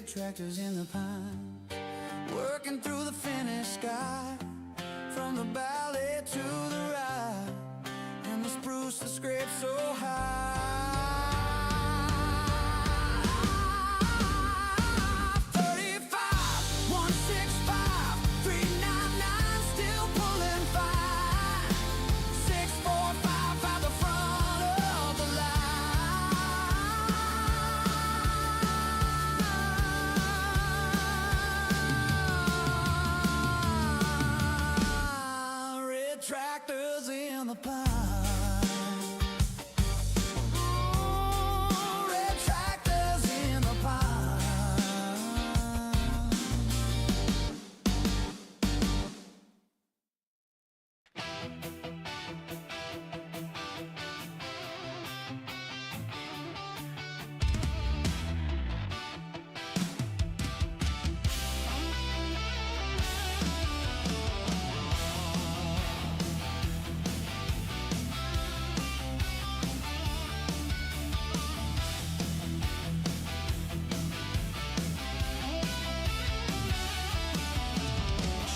red tractors in the pine, working through the finished sky, from the valley to the rye, and the spruce that scrapes so high. 35, 165, 399, still pulling fine. 645 out the front of the line. Red tractors in the pine.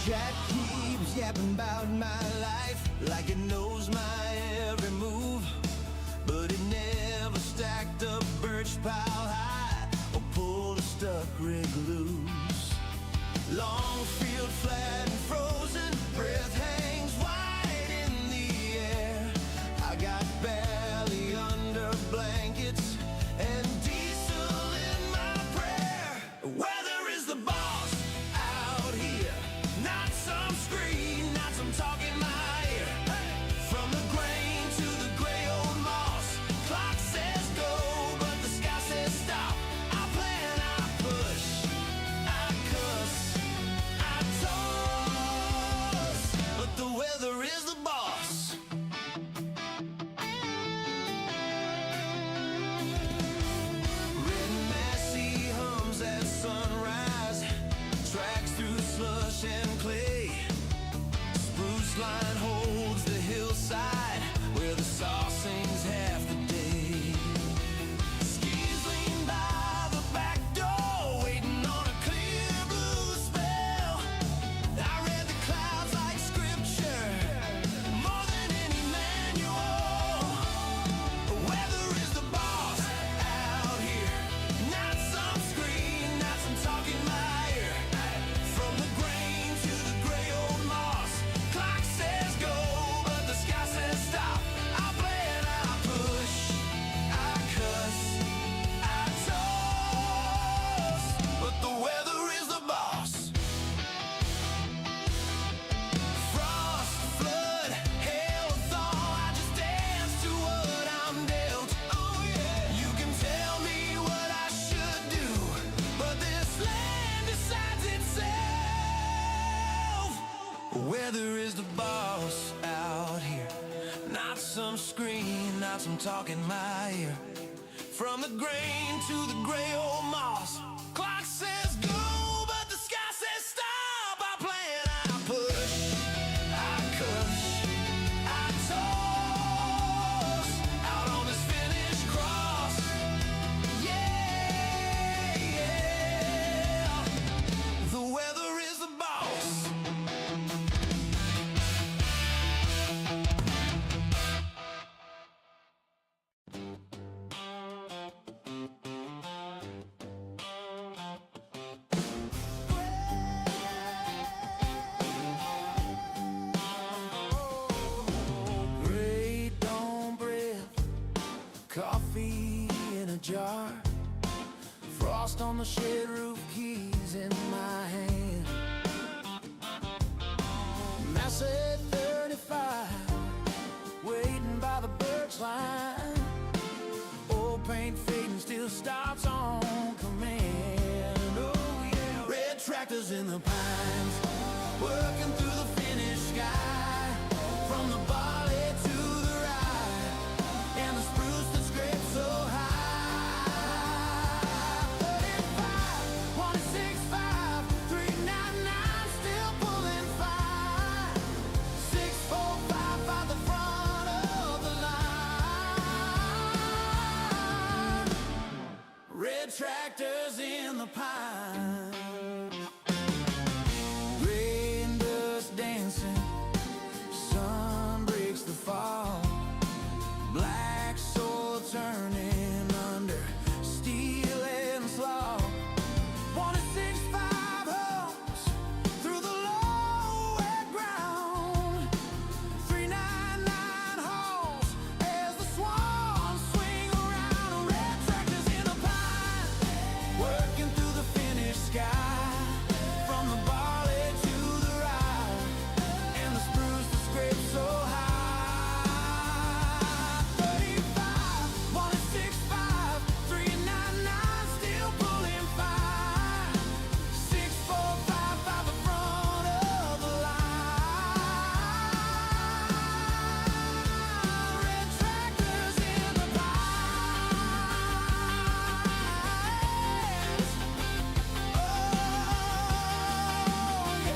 Jack keeps yapping about my life like it knows my every move, but it never stacked up birch pile high or pulled a stuck rig loose. Long field flat and frozen, breath hangs wide in the air. I got belly under blankets and diesel in my prayer. Weather is the boss out here, not some screen, not some talk in my ear. From the grain to the gray old moss, clock says go, but the sky says stop. I plan, I push, I cuss, I toss, but the weather is the boss. Red Massey hums at sunrise, tracks through slush and clay. Spruce line holds the hillside where the saw sings half the day. Skis lean by the back door, waiting on a clear blue spell. I read the clouds like scripture, more than any manual. Weather is the boss out here, not some screen, not some talk in my ear. From the grain to the gray old moss, clock says go, but the sky says stop. I plan, I push, I cuss, I toss, but the weather is the boss. Frost, flood, hail, thaw, I just dance to what I'm dealt. Oh yeah, you can tell me what I should do, but this land decides itself. Weather is the boss out here, not some screen, not some talk in my ear. From the grain to the gray old moss, clock says go, but the sky says stop. I plan, I push, I cuss, I toss, out on this finished cross. Yeah, yeah, the weather is the boss. Great dawn bread, coffee in a jar, frost on the shed roof, keys in my hand. Mass at 35, waiting by the birch line. Old paint fading, still stops on command. Oh yeah, red tractors in the pines, working through the finished sky, from the barley to the rye, and the spruce that scrapes so high. 35, 165, 399, still pulling fine. 645 by the front of the line. Red red tractors in the pine. Rain dust dancing, sun breaks the fall. Black soil turning under steel and slaw. 165 homes through the low wet ground. 399 holes as the swans swing around. Red tractors in the pine, working through the finished sky. From the barley to the rye, and the spruce that scrapes so high. 35, 165, 399, still pulling fire. 6, 4, 5, 5 the front of the line. Red tractors in the pines. Oh, yeah.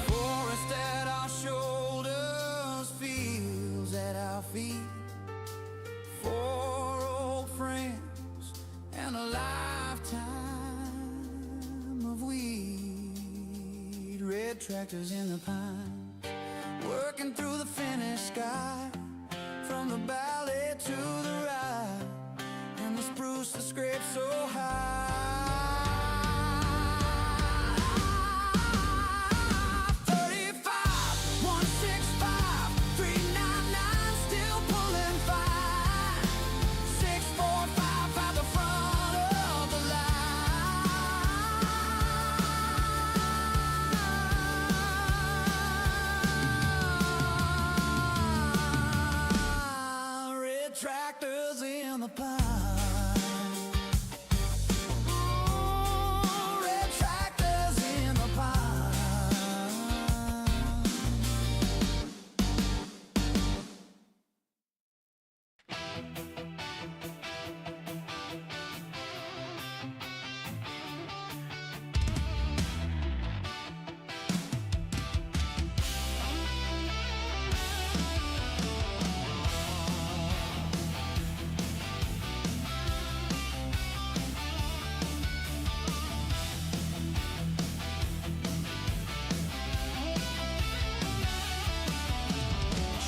Forest at our shoulders, fields at our feet. 4 old friends and a lifetime of weed. Red tractors in the pines, working through the finished sky. From the valley to the rye, and the spruce that scrapes so high. 35, 165, 399, still pulling fire. 6, 4, 5, 5 the front of the line. Red tractors in the pine. Red tractors in the pine.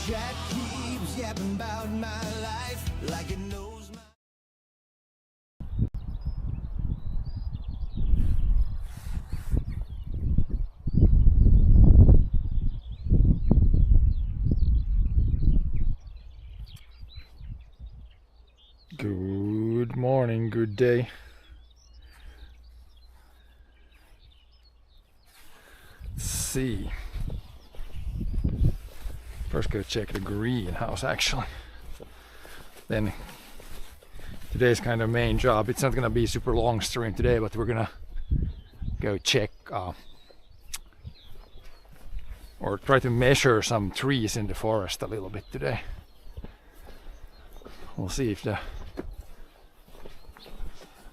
Jack keeps yapping about my life like it knows my... Good morning, good day. Let's see. First go check the greenhouse actually. Then today's kind of main job. It's not gonna be a super long stream today, but we're gonna go check or try to measure some trees in the forest a little bit today. We'll see if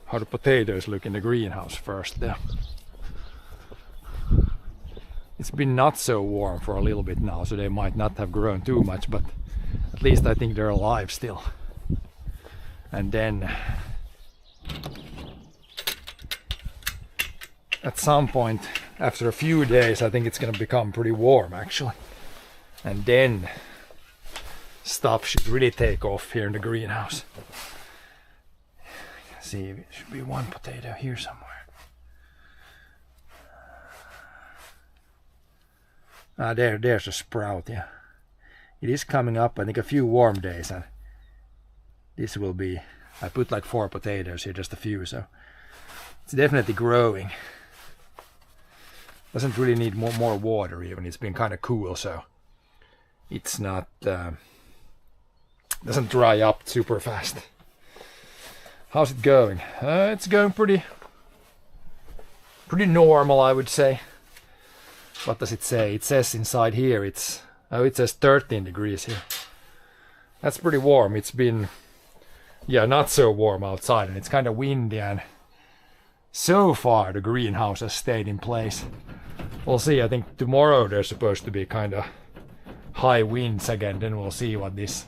how the potatoes look in the greenhouse first there. It's been not so warm for a little bit now, so they might not have grown too much, but at least I think they're alive still. And then at some point after a few days I think it's gonna become pretty warm actually, and then stuff should really take off here in the greenhouse. See, it should be one potato here somewhere. There's a sprout, yeah. It is coming up, I think a few warm days, and this will be, I put like 4 potatoes here, just a few, so it's definitely growing. Doesn't really need more water even, it's been kind of cool, so it's not, doesn't dry up super fast. How's it going? It's going pretty normal, I would say. What does it say? It says inside here it says 13 degrees here. That's pretty warm. It's been, yeah, not so warm outside, and it's kind of windy, and so far the greenhouse has stayed in place. We'll see. I think tomorrow there's supposed to be kind of high winds again, then we'll see what this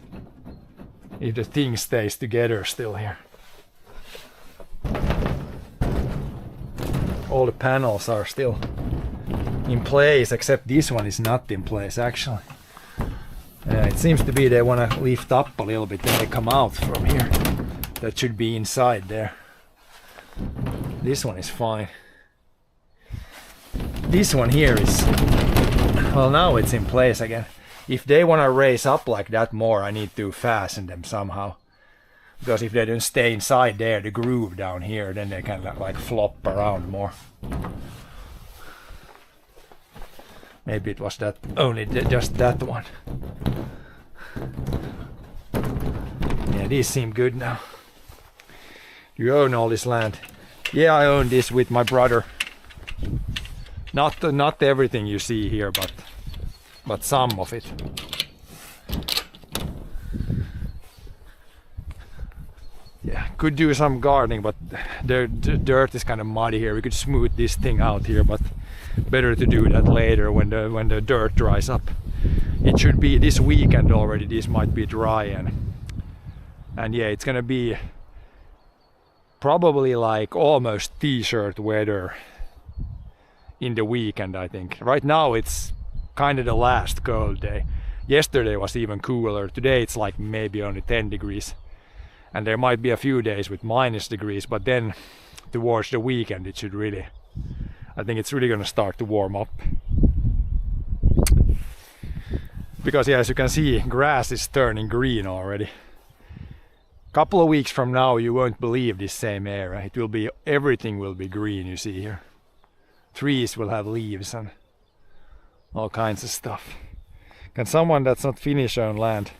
if the thing stays together still here. All the panels are still in place, except this one is not in place actually. It seems to be they want to lift up a little bit, then they come out from here. That should be inside there. This one is fine. This one here is, well, now it's in place again. If they want to raise up like that more, I need to fasten them somehow. Because if they don't stay inside there, the groove down here, then they can like flop around more. Maybe it was that only just that one. Yeah, these seem good now. You own all this land? Yeah, I own this with my brother. Not everything you see here, but some of it. Yeah, could do some gardening, but the dirt is kind of muddy here. We could smooth this thing out here, but better to do that later when the dirt dries up. It should be this weekend already. This might be dry and yeah, it's gonna be probably like almost t-shirt weather in the weekend, I think. Right now it's kind of the last cold day. Yesterday was even cooler. Today it's like maybe only 10 degrees. And there might be a few days with minus degrees, but then towards the weekend it should really, I think it's really gonna start to warm up. Because yeah, as you can see, grass is turning green already. Couple of weeks from now you won't believe this same area. It will be, everything will be green, you see here. Trees will have leaves and all kinds of stuff. Can someone that's not Finnish own land?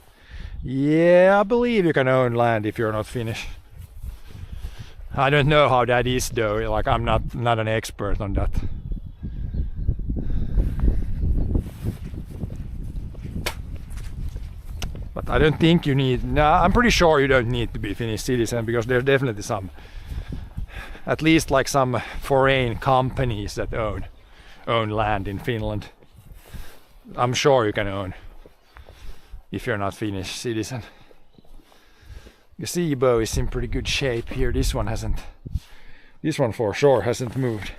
Yeah, I believe you can own land if you're not Finnish. I don't know how that is though, like I'm not an expert on that. But I don't think you need, I'm pretty sure you don't need to be Finnish citizen, because there's definitely some, at least like some foreign companies that own land in Finland. I'm sure you can own if you're not Finnish citizen. Gazebo is in pretty good shape here. This one for sure hasn't moved.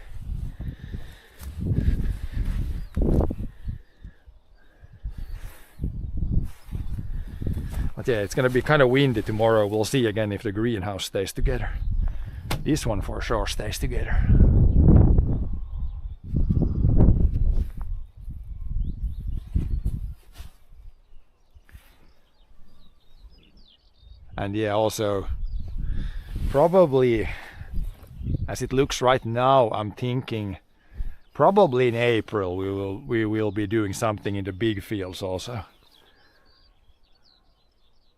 But yeah, it's gonna be kind of windy tomorrow. We'll see again if the greenhouse stays together. This one for sure stays together. And yeah, also probably, as it looks right now, I'm thinking probably in April we will be doing something in the big fields also.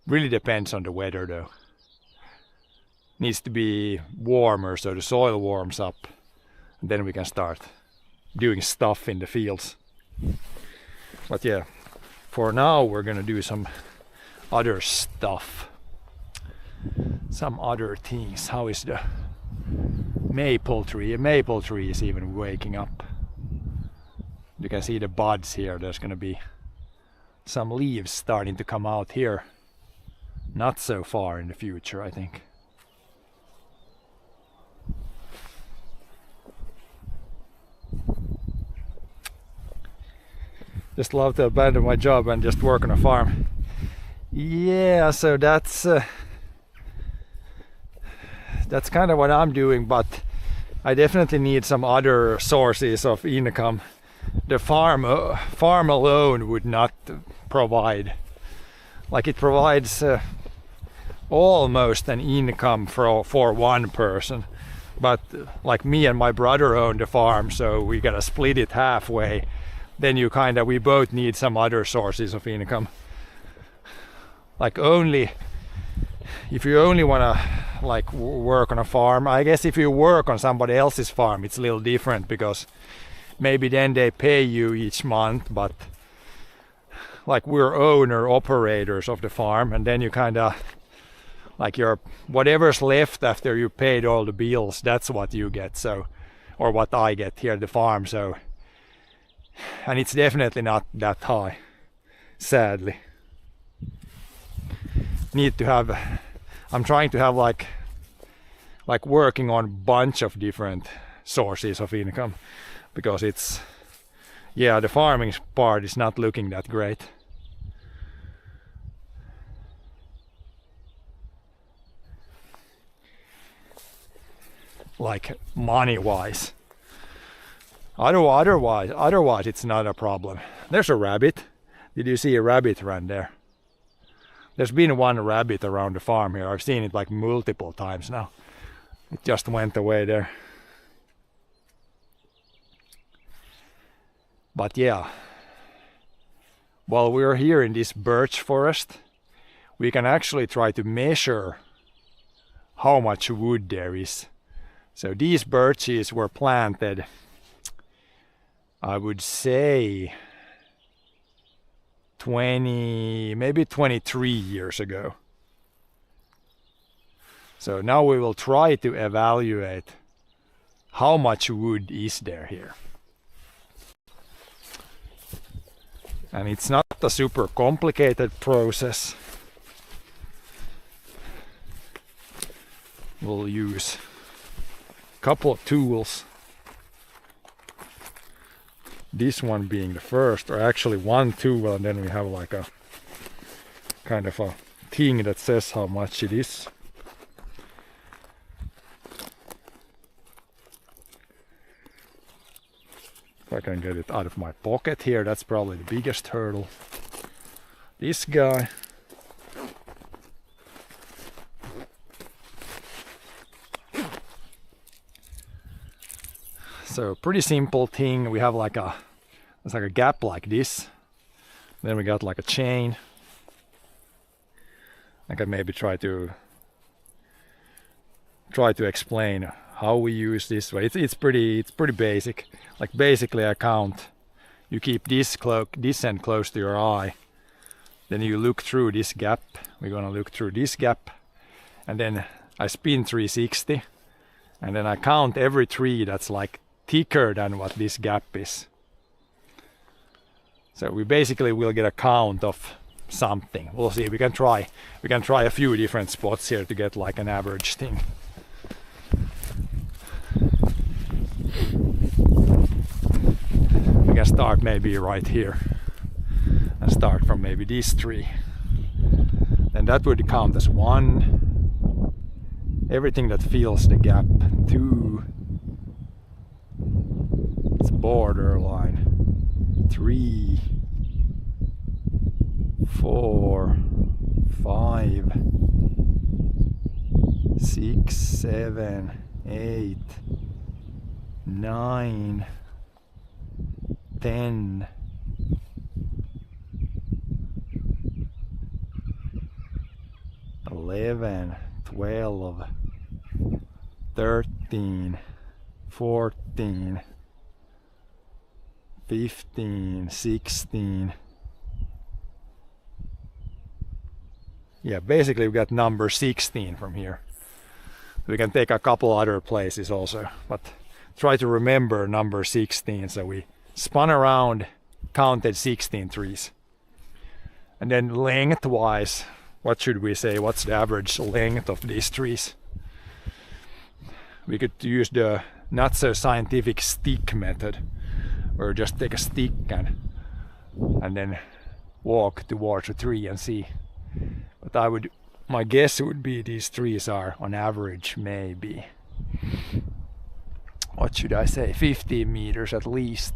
Really depends on the weather though. Needs to be warmer so the soil warms up, and then we can start doing stuff in the fields. But yeah, for now we're gonna do some other stuff. Some other things. How is the maple tree? A maple tree is even waking up. You can see the buds here. There's gonna be some leaves starting to come out here. Not so far in the future, I think. Just love to abandon my job and just work on a farm. Yeah, so that's kind of what I'm doing, but I definitely need some other sources of income. The farm alone would not provide, like it provides almost an income for one person, but like me and my brother own the farm, so we gotta split it halfway. Then we both need some other sources of income. Like if you only wanna like work on a farm, I guess if you work on somebody else's farm it's a little different, because maybe then they pay you each month, but like we're owner operators of the farm, and then you like your whatever's left after you paid all the bills, that's what you get, so, or what I get here at the farm. So, and it's definitely not that high, sadly. need to have, I'm trying to have like working on a bunch of different sources of income, because it's, yeah, the farming part is not looking that great. Like money wise. Otherwise it's not a problem. There's a rabbit. Did you see a rabbit run there? There's been one rabbit around the farm here. I've seen it like multiple times now. It just went away there. But yeah, while we're here in this birch forest, we can actually try to measure how much wood there is. So these birches were planted, I would say 20, maybe 23 years ago. So now we will try to evaluate how much wood is there here. And it's not a super complicated process. We'll use a couple of tools. This one being the first, or actually one tool, and then we have like a kind of a thing that says how much it is. If I can get it out of my pocket here, that's probably the biggest hurdle. This guy. So pretty simple thing. We have like it's like a gap like this. Then we got like a chain. I can maybe try to explain how we use this way. It's pretty basic. Like basically I count. You keep this end close to your eye. Then you look through this gap. We're gonna look through this gap. And then I spin 360. And then I count every tree that's like thicker than what this gap is. So we basically will get a count of something. We'll see. We can try a few different spots here to get like an average thing. We can start maybe right here and start from maybe these three. Then that would count as 1. Everything that fills the gap. 2. It's borderline. 3, 4, 5, 6, 7, 8, 9, 10, 11, 12, 13, 14, 15, 16. Yeah, basically we got number 16 from here. We can take a couple other places also, but try to remember number 16. So we spun around, counted 16 trees. And then lengthwise, what should we say? What's the average length of these trees? We could use the not so scientific stick method, or just take a stick and then walk towards a tree and see. But my guess would be these trees are on average maybe, what should I say, 15 meters at least.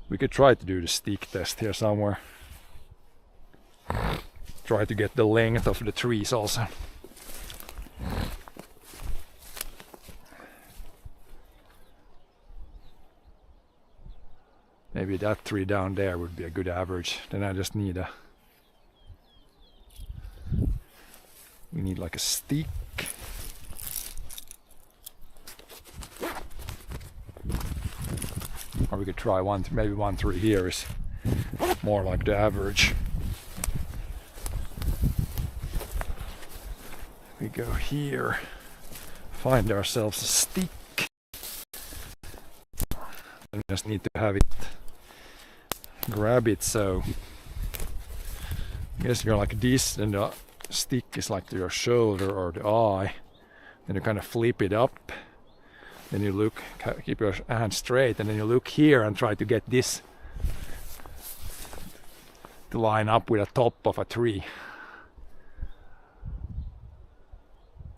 We could try to do the stick test here somewhere. Try to get the length of the trees also. Maybe that tree down there would be a good average. Then I just need we need like a stick. Or we could try maybe 1 tree here is more like the average. We go here, find ourselves a stick. I just need to have it, grab it, so I guess you're like this, and stick is like to your shoulder or the eye. Then you kind of flip it up. Then you look, keep your hand straight, and then you look here and try to get this to line up with the top of a tree.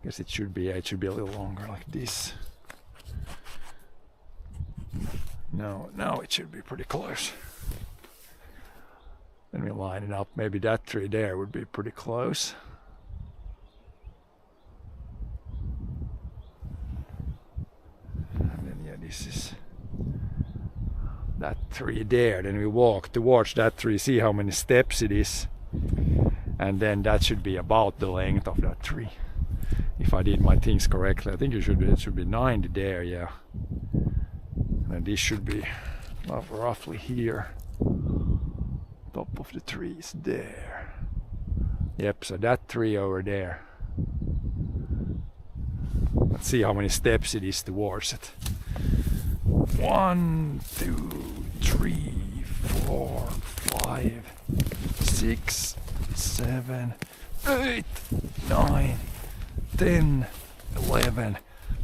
Guess it should be a little longer like this. No, it should be pretty close. Then we line it up. Maybe that tree there would be pretty close. And then this is that tree there. Then we walk towards that tree, see how many steps it is. And then that should be about the length of that tree. If I did my things correctly, I think it should be 90 there, yeah. And this should be roughly here. Top of the trees there. Yep, so that tree over there. Let's see how many steps it is towards it. 1, 2, 3, 4, 5, 6, 7, 8, 9, 10, 11,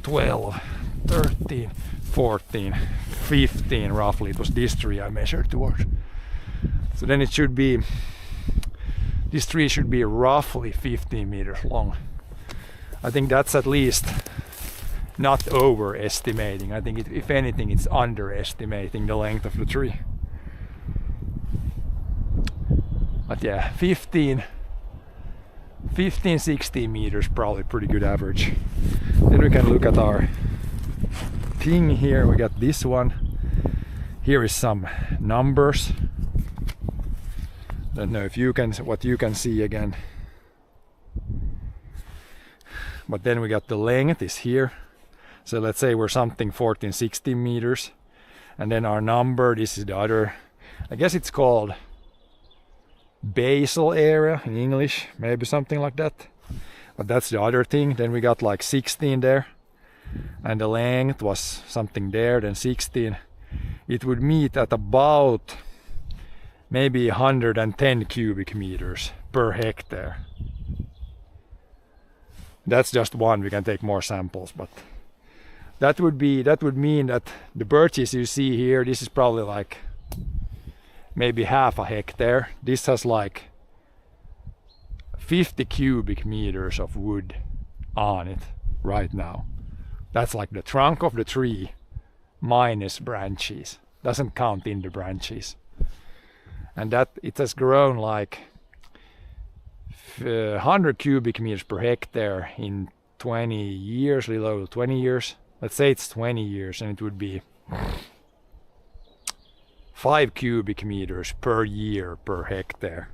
12, 13, 14, 15 roughly. It was this tree I measured towards. So then it should be, this tree should be roughly 15 meters long. I think that's at least not overestimating. I think if anything, it's underestimating the length of the tree. But yeah, 15, 16 meters, probably pretty good average. Then we can look at our thing here. We got this one. Here is some numbers. Don't know if you can, what you can see again. But then we got the length is here. So let's say we're something 14, 16 meters. And then our number, this is the other, I guess it's called basal area in English, maybe something like that. But that's the other thing. Then we got like 16 there. And the length was something there, then 16. It would meet at about maybe 110 cubic meters per hectare. That's just one, we can take more samples, but that would mean that the birches you see here, this is probably like maybe half a hectare. This has like 50 cubic meters of wood on it right now. That's like the trunk of the tree minus branches. Doesn't count in the branches. And that it has grown like 100 cubic meters per hectare in 20 years, a little over 20 years. Let's say it's 20 years, and it would be 5 cubic meters per year per hectare,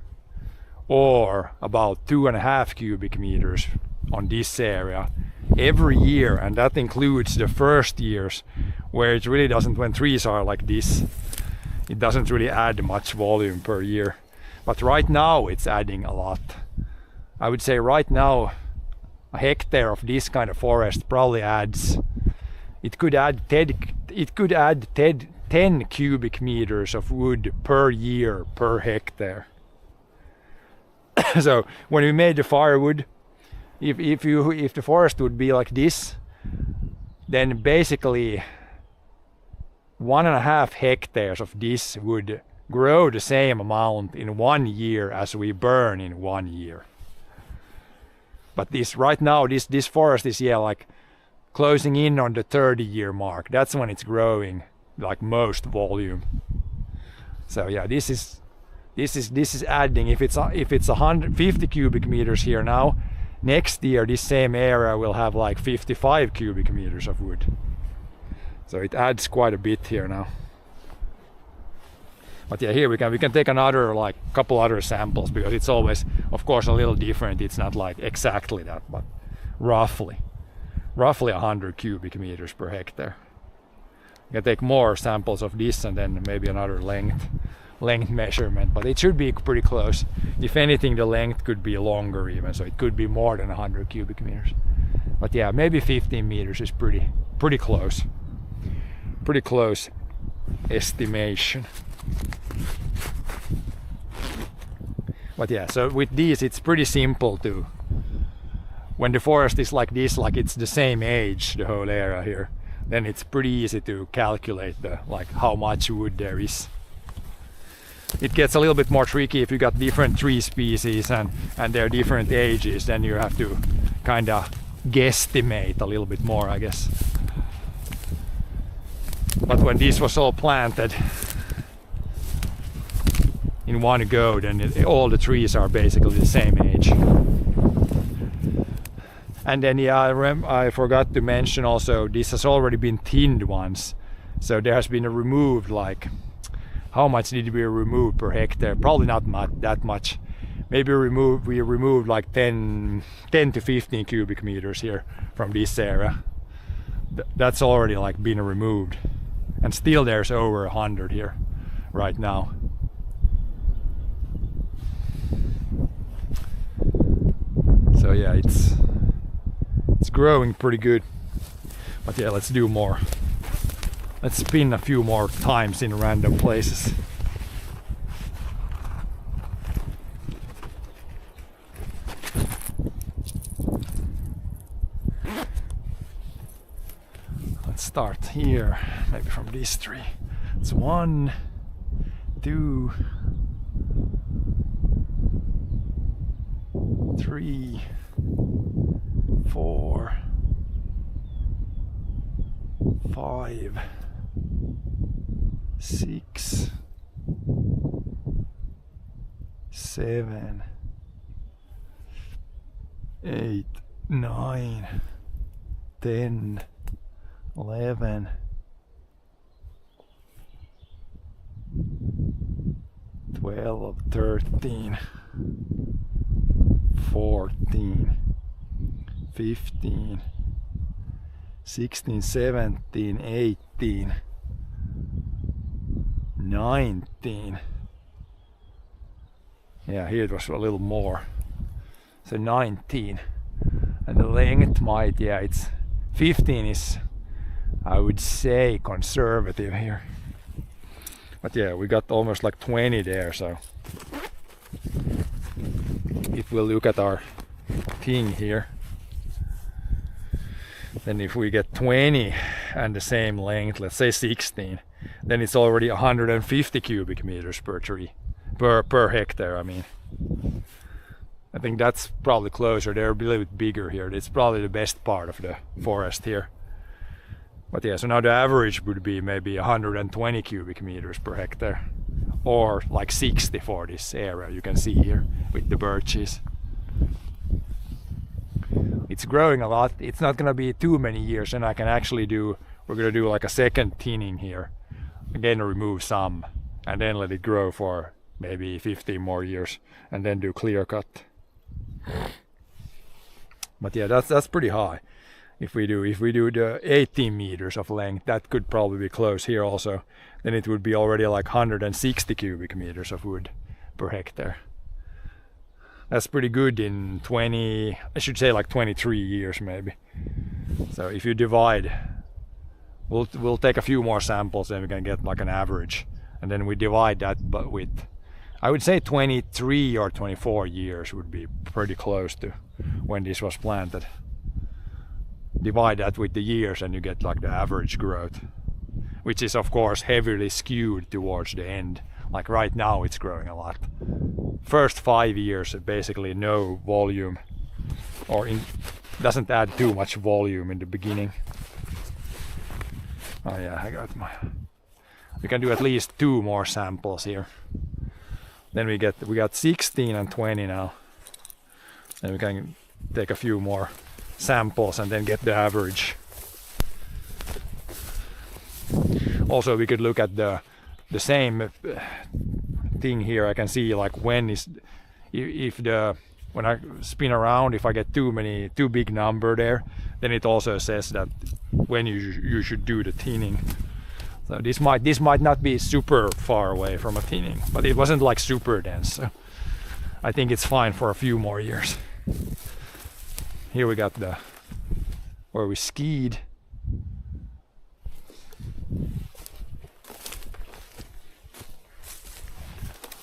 or about 2.5 cubic meters on this area every year. And that includes the first years where it really doesn't, when trees are like this, it doesn't really add much volume per year. But right now it's adding a lot. I would say right now a hectare of this kind of forest probably adds, it could add 10 cubic meters of wood per year per hectare. So when we made the firewood, if the forest would be like this, then basically 1.5 hectares of this would grow the same amount in 1 year as we burn in 1 year. But this right now, this forest is like closing in on the 30-year mark. That's when it's growing like most volume. So yeah, this is adding. If it's 150 cubic meters here now, next year this same area will have like 55 cubic meters of wood. So it adds quite a bit here now. But yeah, here we can take another, like couple other samples, because it's always, of course, a little different. It's not like exactly that, but roughly 100 cubic meters per hectare. You can take more samples of this and then maybe another length measurement, but it should be pretty close. If anything, the length could be longer even, so it could be more than 100 cubic meters. But yeah, maybe 15 meters is pretty close. Pretty close estimation. But yeah, so with these it's pretty simple to, when the forest is like this, like it's the same age, the whole area here, then it's pretty easy to calculate the like how much wood there is. It gets a little bit more tricky if you got different tree species and they're different ages, then you have to kind of guesstimate a little bit more, I guess. But when this was all planted in one go, then all the trees are basically the same age. And then yeah, I forgot to mention also, this has already been thinned once, so there has been a removed, like, how much did we remove per hectare? Probably not that much. Maybe we removed like 10 to 15 cubic meters here from this area. That's already like been removed, and still there's over 100 here right now. So yeah, it's growing pretty good. But yeah, let's do more. Let's spin a few more times in random places. Let's start here, maybe from these three. It's 1, 2, 3, 4, 5, 6, 7, 8, 9, 10, 11, 12, 13, 14, 15, 16, 17, 18, 19. Yeah, here it was a little more. So 19. And the length might, yeah, it's 15 is, I would say, conservative here. But yeah, we got almost like 20 there, so if we look at our thing here, then if we get 20 and the same length, let's say 16, then it's already 150 cubic meters per tree, per hectare, I mean. I think that's probably closer. They're a little bit bigger here. It's probably the best part of the forest here. But yeah, so now the average would be maybe 120 cubic meters per hectare, or like 60 for this area you can see here with the birches. It's growing a lot. It's not gonna be too many years and I can actually we're gonna do like a second thinning here. Again, remove some and then let it grow for maybe 15 more years and then do clear cut. But yeah, that's pretty high. If we do the 18 meters of length, that could probably be close here also. Then it would be already like 160 cubic meters of wood per hectare. That's pretty good in 20, I should say like 23 years maybe. So if you divide, we'll take a few more samples and we can get like an average. And then we divide that but with, I would say 23 or 24 years would be pretty close to when this was planted. Divide that with the years and you get like the average growth, which is of course heavily skewed towards the end. Like right now it's growing a lot. First 5 years basically no volume, or doesn't add too much volume in the beginning. Oh yeah, we can do at least 2 more samples here. Then we got 16 and 20 now. Then we can take a few more samples and then get the average. Also we could look at the same thing here. I can see like when I spin around, if I get too big number there, then it also says that when you should do the thinning. So this might not be super far away from a thinning, but it wasn't like super dense, so I think it's fine for a few more years. Here we got where we skied.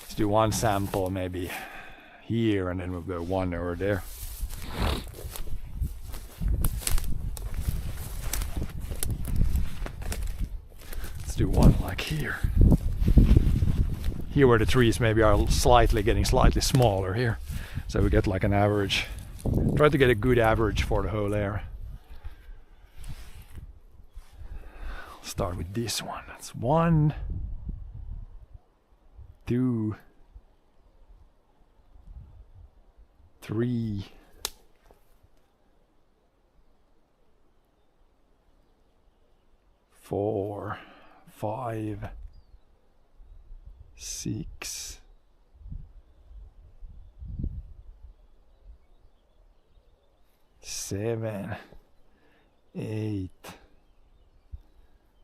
Let's do one sample maybe here, and then we'll go one over there. Let's do one like here. Here where the trees maybe are getting slightly smaller here. So we get like an average. Try to get a good average for the whole area. Start with this one. That's 1, 2, 3, 4, 5, 6, 7, 8,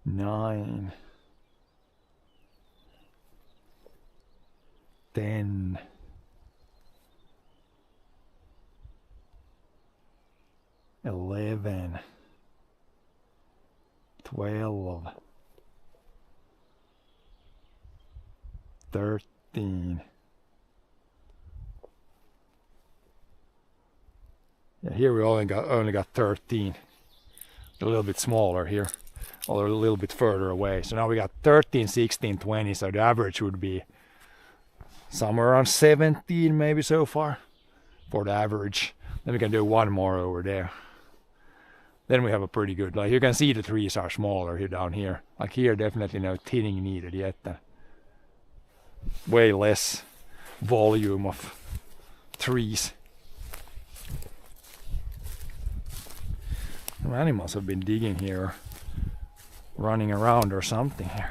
9, 10, 11, 12, 13. Yeah, here we only got 13. A little bit smaller here, or a little bit further away. So now we got 13, 16, 20. So the average would be somewhere around 17 maybe so far for the average. Then we can do one more over there. Then we have a pretty good, like you can see the trees are smaller here down here. Like here definitely no thinning needed yet. Way less volume of trees. Some animals have been digging here, running around or something here.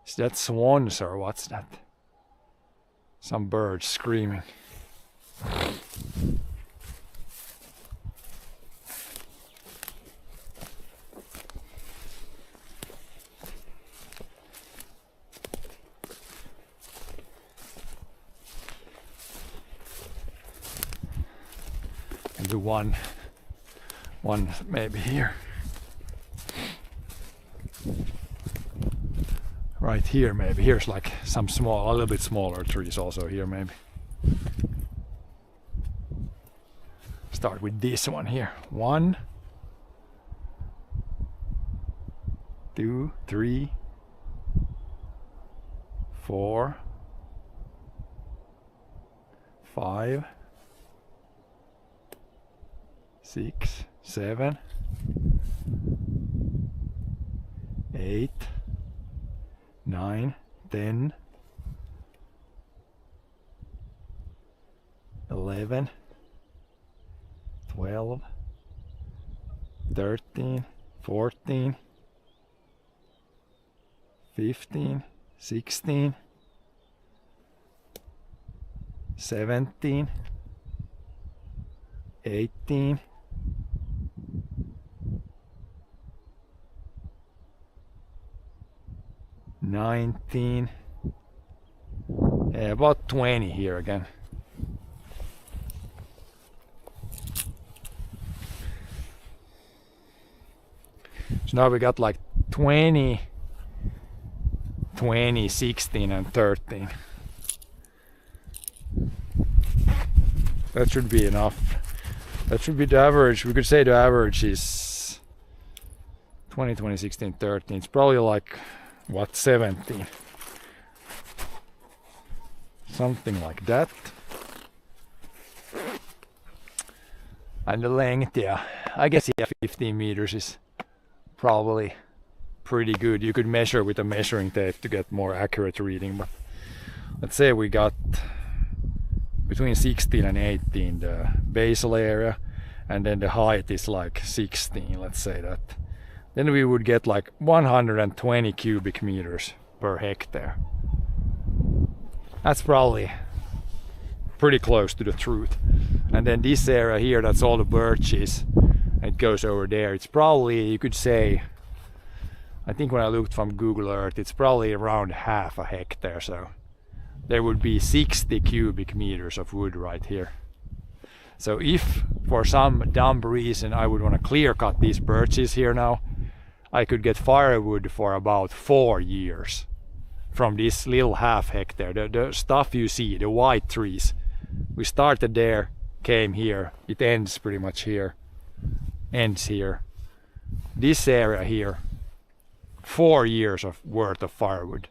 Is that swans or what's that? Some birds screaming. And do one maybe here. Right here maybe. Here's like some small, a little bit smaller trees also here maybe. Start with this one here. 1, 2, 3, 4, 5, 6, 7, 8, 9, 10, 11, 12, 13, 14, 15, 16, 17, 18, 19, about 20 here again. So now we got like 20, 20, 16 and 13. That should be enough. That should be the average. We could say the average is 20, 20, 16, 13. It's probably like, what, 17? Something like that. And the length, yeah, I guess 15 meters is probably pretty good. You could measure with a measuring tape to get more accurate reading, but let's say we got between 16 and 18 the basal area, and then the height is like 16, let's say that. Then we would get like 120 cubic meters per hectare. That's probably pretty close to the truth. And then this area here, that's all the birches. It goes over there. It's probably, you could say, I think when I looked from Google Earth, it's probably around half a hectare. So there would be 60 cubic meters of wood right here. So if for some dumb reason I would want to clear cut these birches here now, I could get firewood for about 4 years from this little half hectare. The stuff you see, the white trees, we started there, came here, it ends pretty much here, ends here. This area here, 4 years of worth of firewood.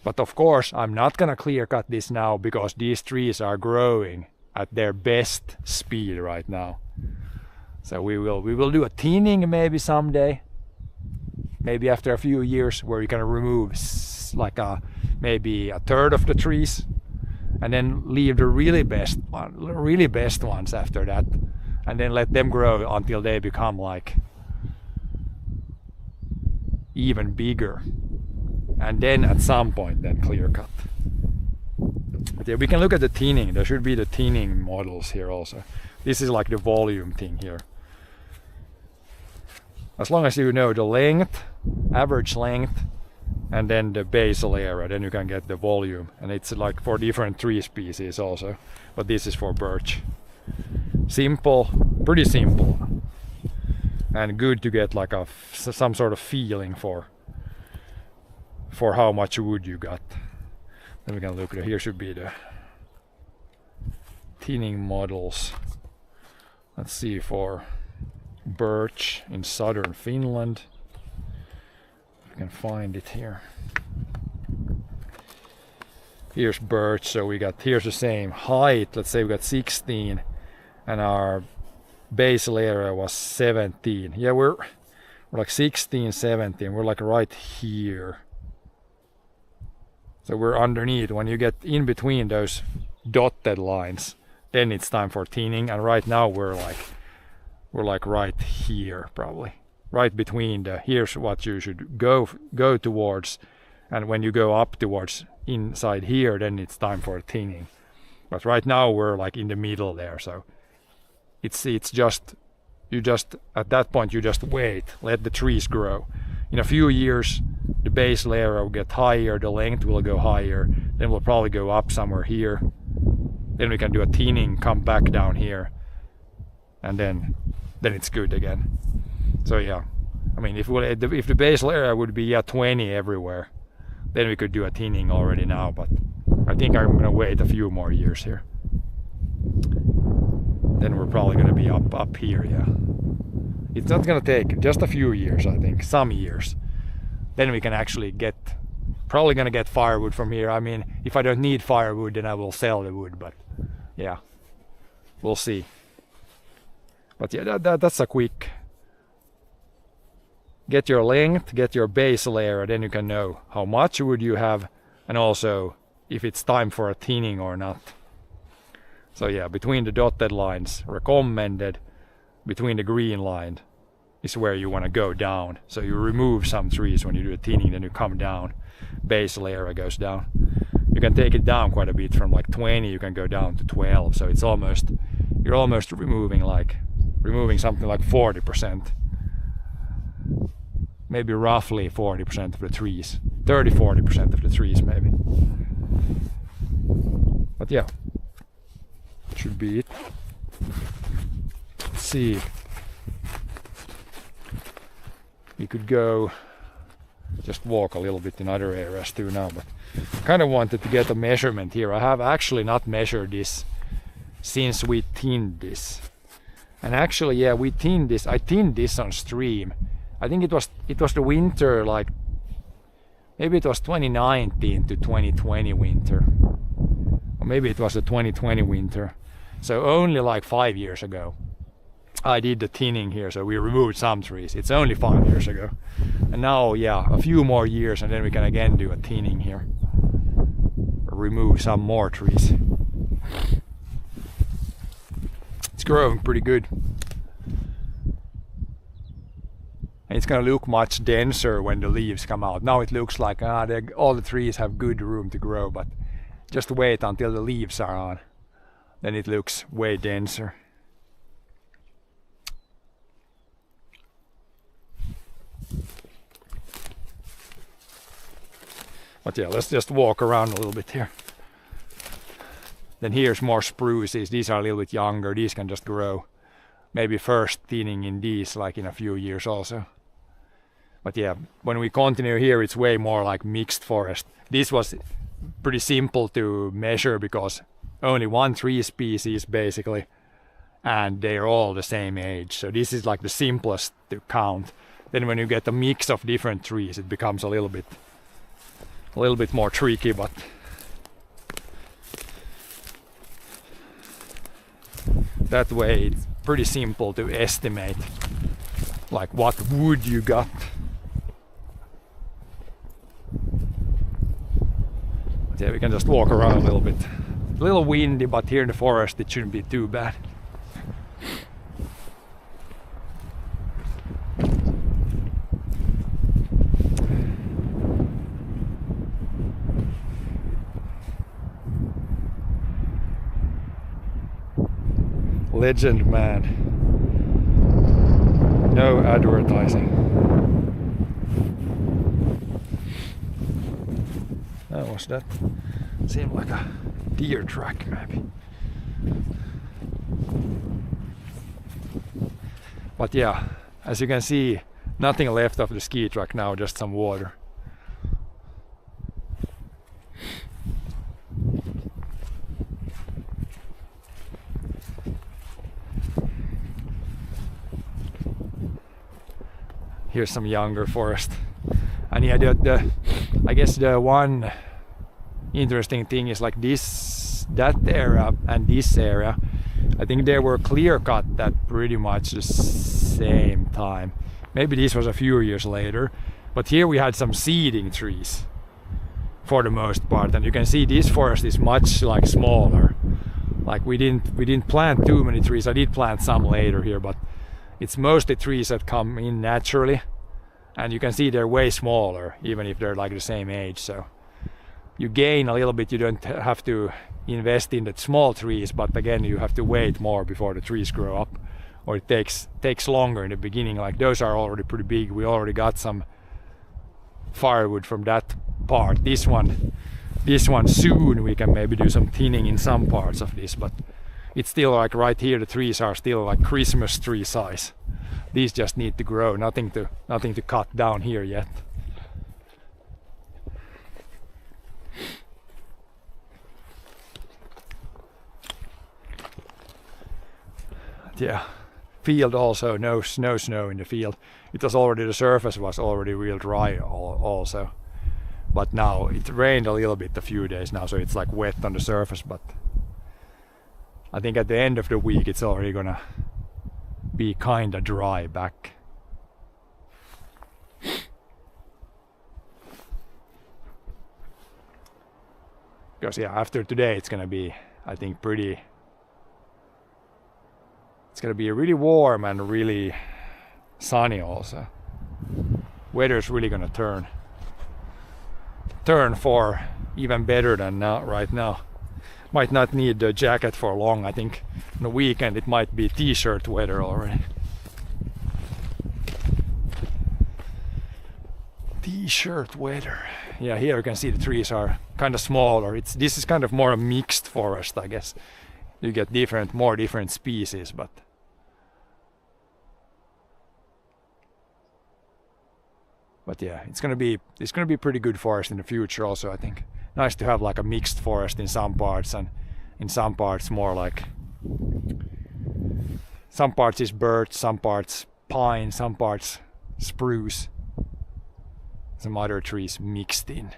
But of course I'm not gonna clear cut this now because these trees are growing at their best speed right now. So we will do a thinning maybe someday, maybe after a few years, where you can remove like maybe a third of the trees and then leave the really best ones after that, and then let them grow until they become like even bigger, and then at some point then clear cut. But yeah, we can look at the thinning. There should be the thinning models here also. This is like the volume thing here. As long as you know the length, average length, and then the basal area, then you can get the volume. And it's like for different tree species also, but this is for birch. Simple, pretty simple, and good to get like some sort of feeling for how much wood you got. Then we can look at it. Here should be the thinning models. Let's see, for birch in southern Finland. If we can find it here. Here's birch, so here's the same height. Let's say we got 16 and our basal area was 17. Yeah, we're like 16, 17. We're like right here. So we're underneath. When you get in between those dotted lines, then it's time for thinning. And right now we're like right here, probably right between here's what you should go towards, and when you go up towards inside here, then it's time for thinning. But right now we're like in the middle there, so it's just at that point you just wait, let the trees grow. In a few years the base layer will get higher, the length will go higher, then we'll probably go up somewhere here, then we can do a thinning, come back down here, and then it's good again. So yeah, I mean, if the base layer would be at 20 everywhere, then we could do a thinning already now, but I think I'm gonna wait a few more years here. Then we're probably gonna be up here, yeah. It's not gonna take just a few years, I think, some years. Then we can actually probably gonna get firewood from here. I mean, if I don't need firewood, then I will sell the wood, but yeah, we'll see. But yeah, that's a quick, get your length, get your base layer, then you can know how much wood you have, and also if it's time for a thinning or not. So yeah, between the dotted lines, recommended, between the green line is where you want to go down. So you remove some trees when you do a thinning, then you come down, base layer goes down. You can take it down quite a bit, from like 20 you can go down to 12, so you're almost removing something like 40%, maybe roughly 40% of the trees, 30-40% of the trees maybe. But yeah, should be it. Let's see, we could go just walk a little bit in other areas too now, but I kind of wanted to get a measurement here. I have actually not measured this since we thinned this. And actually, yeah, we thinned this. I thinned this on stream. I think it was the winter, like maybe it was 2019 to 2020 winter, or maybe it was the 2020 winter. So only like 5 years ago I did the thinning here, so we removed some trees. It's only 5 years ago, and now yeah, a few more years and then we can again do a thinning here, remove some more trees. It's growing pretty good, and it's gonna look much denser when the leaves come out. Now it looks like all the trees have good room to grow, but just wait until the leaves are on, then it looks way denser. But yeah, let's just walk around a little bit here. Then here's more spruces. These are a little bit younger. These can just grow. Maybe first thinning in these like in a few years also. But yeah, when we continue here, it's way more like mixed forest. This was pretty simple to measure because only one tree species basically, and they're all the same age. So this is like the simplest to count. Then when you get a mix of different trees, it becomes a little bit more tricky, but that way it's pretty simple to estimate like what wood you got. But yeah, we can just walk around a little bit. A little windy, but here in the forest it shouldn't be too bad. Legend man. No advertising. Oh, what's that? Seemed like a deer track maybe. But yeah, as you can see, nothing left of the ski track now, just some water. Here's some younger forest. And yeah, I guess the one interesting thing is like that area and this area, I think they were clear cut at pretty much the same time. Maybe this was a few years later, but here we had some seeding trees for the most part, and you can see this forest is much like smaller. Like we didn't plant too many trees. I did plant some later here, but it's mostly trees that come in naturally, and you can see they're way smaller even if they're like the same age. So you gain a little bit. You don't have to invest in the small trees, but again you have to wait more before the trees grow up, or it takes longer in the beginning. Like those are already pretty big. We already got some firewood from that part. This one soon we can maybe do some thinning in some parts of this, but it's still like right here the trees are still like Christmas tree size. These just need to grow, nothing to cut down here yet. Yeah, field also, no snow in the field. It was already, the surface was already real dry also. But now it rained a little bit a few days now, so it's like wet on the surface, but I think at the end of the week it's already gonna be kinda dry back. Because yeah, after today it's gonna be, I think, it's gonna be really warm and really sunny also. Weather's really gonna turn for even better than now, right now. Might not need the jacket for long. I think on the weekend it might be t-shirt weather already. T-shirt weather. Yeah, here you can see the trees are kind of smaller. This is kind of more a mixed forest, I guess. You get more different species, but yeah, it's gonna be pretty good forest in the future also, I think. Nice to have like a mixed forest in some parts, and in some parts more like, some parts is birch, some parts pine, some parts spruce, some other trees mixed in.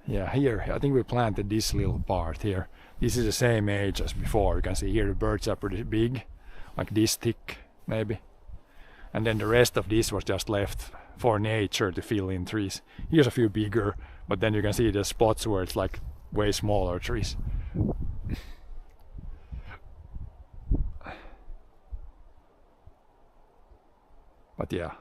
Yeah, here I think we planted this little part here. This is the same age as before. You can see here the birds are pretty big, like this thick maybe. And then the rest of this was just left for nature to fill in trees. Here's a few bigger, but then you can see the spots where it's like way smaller trees. But yeah.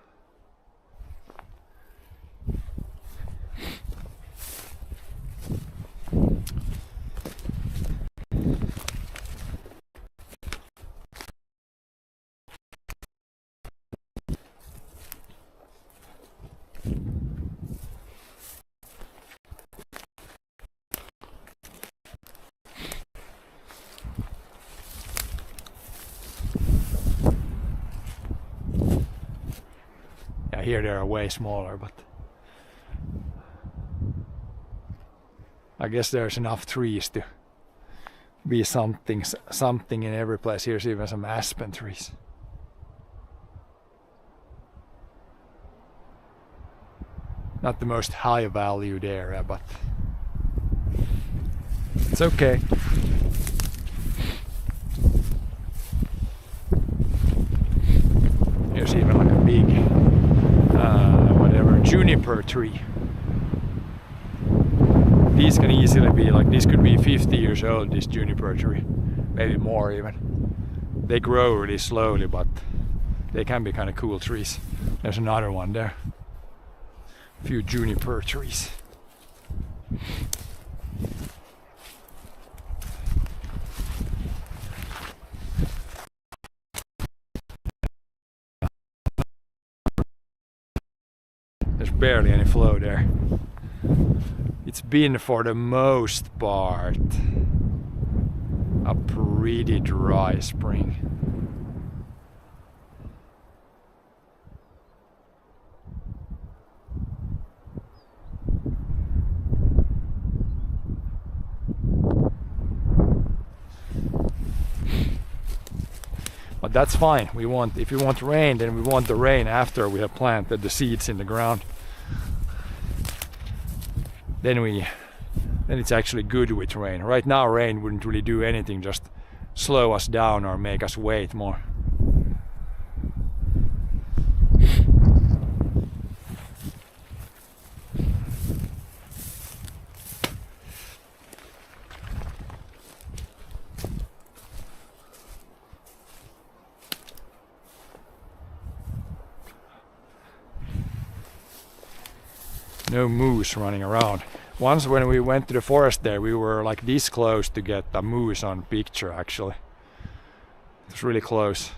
here they are way smaller, but I guess there's enough trees to be something in every place. Here's even some aspen trees. Not the most high valued area, but it's okay. Here's even like a big whatever juniper tree. These can easily be like, this could be 50 years old, this juniper tree, maybe more even. They grow really slowly, but they can be kind of cool trees. There's another one there. A few juniper trees. There's barely any flow there. It's been, for the most part, a pretty dry spring. But that's fine. If we want rain, then we want the rain after we have planted the seeds in the ground. Then it's actually good with rain. Right now rain wouldn't really do anything, just slow us down or make us wait more. No moose running around. Once when we went to the forest there, we were like this close to get a moose on picture actually. It was really close.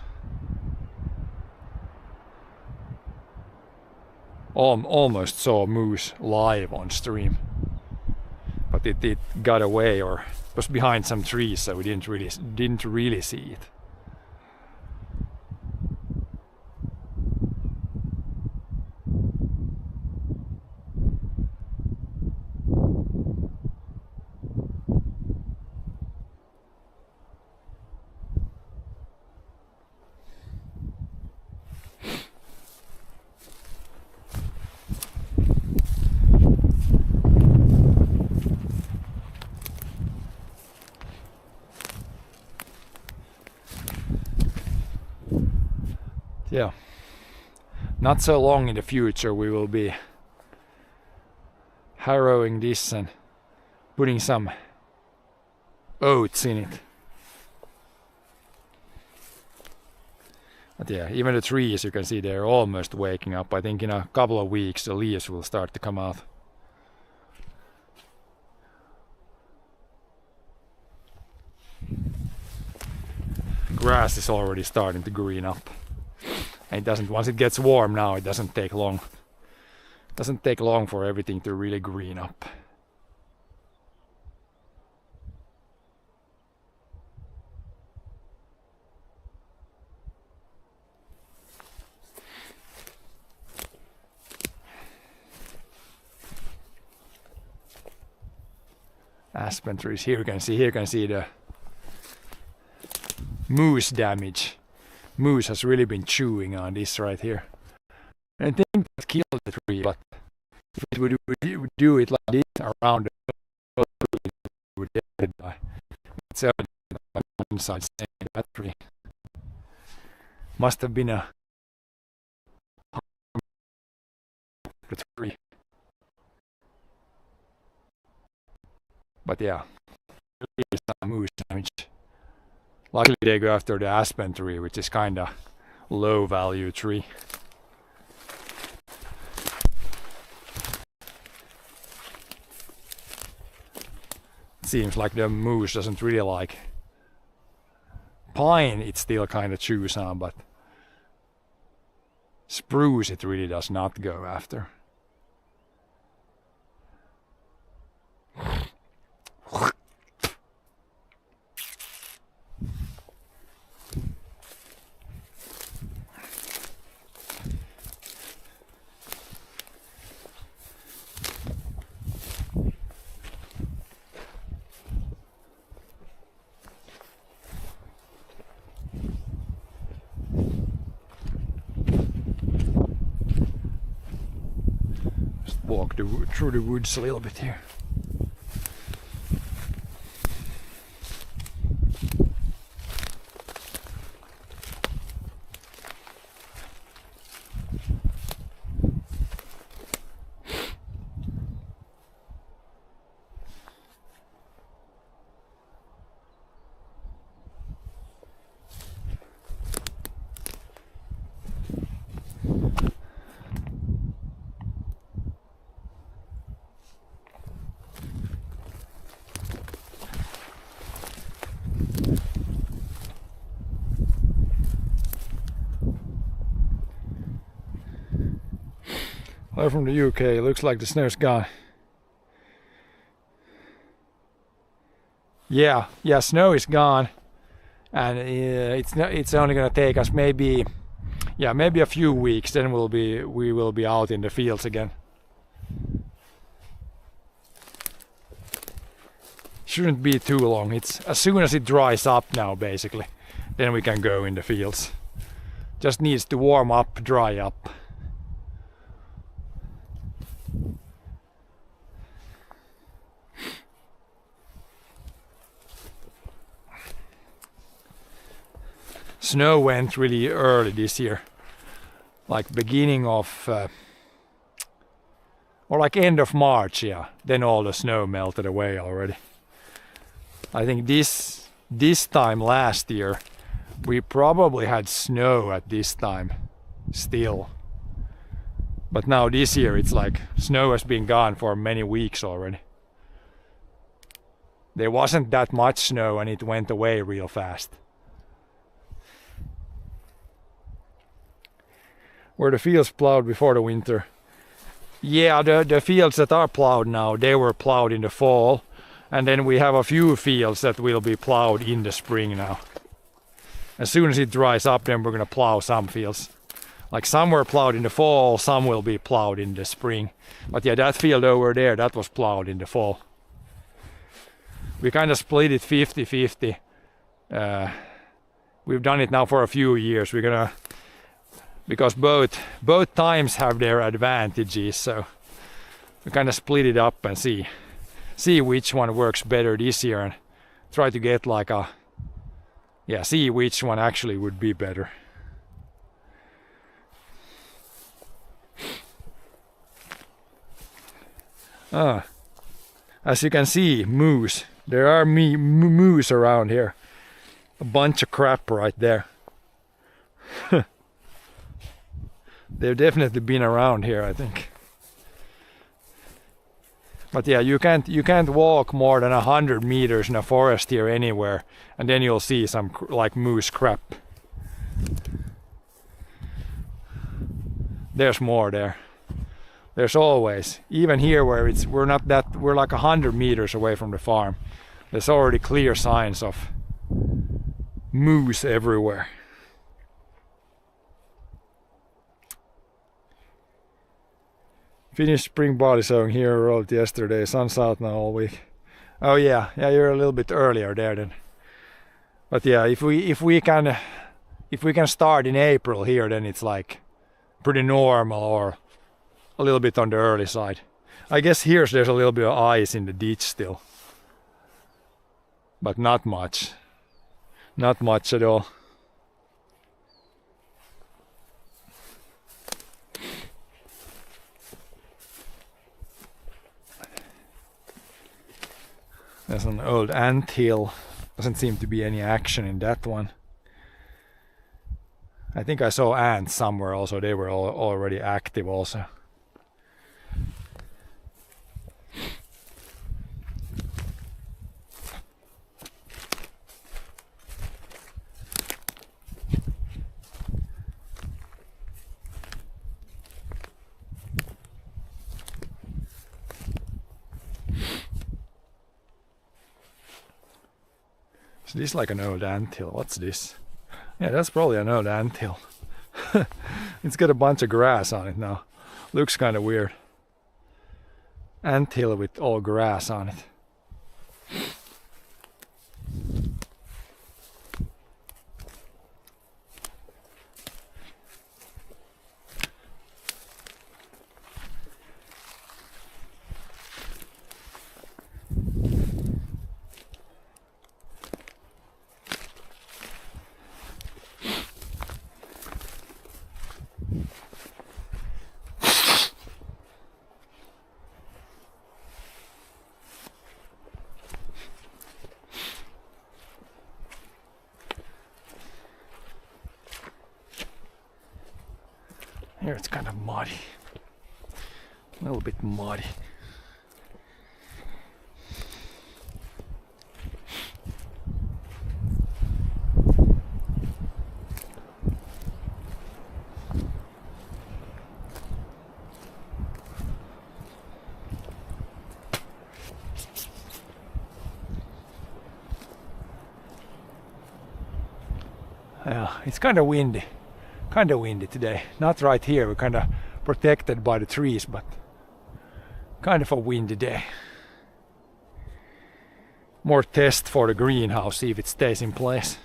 Almost saw a moose live on stream. But it got away, or it was behind some trees, so we didn't really see it. Yeah, not so long in the future we will be harrowing this and putting some oats in it. But yeah, even the trees, you can see they're almost waking up. I think in a couple of weeks the leaves will start to come out. Grass is already starting to green up. And it doesn't, once it gets warm now, it doesn't take long. It doesn't take long for everything to really green up. Aspen trees. Here you can see the moose damage. Moose has really been chewing on this right here. And I think that killed the tree, but if it would do it like this around the tree, it would definitely die. It's on one side saying that tree must have been a tree. But yeah, there's some moose damage. Luckily they go after the aspen tree, which is kinda low value tree. Seems like the moose doesn't really like pine. It still kind of chews on, but spruce it really does not go after. walk through the woods a little bit here. Hello from the UK. Looks like the snow's gone. Yeah, snow is gone, and it's only gonna take us maybe a few weeks. Then we will be out in the fields again. Shouldn't be too long. It's as soon as it dries up now, basically, then we can go in the fields. Just needs to warm up, dry up. Snow went really early this year, like beginning of or like end of March, yeah. Then all the snow melted away already. I think this time last year we probably had snow at this time still. But now this year it's like snow has been gone for many weeks already. There wasn't that much snow and it went away real fast. Were the fields plowed before the winter? Yeah, the fields that are plowed now, they were plowed in the fall. And then we have a few fields that will be plowed in the spring now. As soon as it dries up, then we're gonna plow some fields. Like some were plowed in the fall, some will be plowed in the spring. But yeah, that field over there, that was plowed in the fall. We kind of split it 50-50. We've done it now for a few years. We're gonna, because both times have their advantages, so we kind of split it up and see which one works better this year and try to get like see which one actually would be better. As you can see, moose. There are moose around here. A bunch of crap right there. They've definitely been around here, I think. But yeah, you can't walk more than 100 meters in a forest here anywhere, and then you'll see some like moose crap. There's more there. There's always, even here where we're like 100 meters away from the farm. There's already clear signs of moose everywhere. Finished spring body sewing here, rolled yesterday. Sun's out now all week. Oh yeah, you're a little bit earlier there then. But yeah, if we can start in April here, then it's like pretty normal or a little bit on the early side. I guess there's a little bit of ice in the ditch still, but not much at all. There's an old ant hill. Doesn't seem to be any action in that one. I think I saw ants somewhere also. They were already active also. Is this like an old anthill? What's this? Yeah, that's probably an old anthill. It's got a bunch of grass on it now. Looks kind of weird. Anthill with all grass on it. Here it's kind of muddy. A little bit muddy. Yeah, it's kind of windy today. Not right here, we're kind of protected by the trees, but kind of a windy day. More test for the greenhouse, see if it stays in place.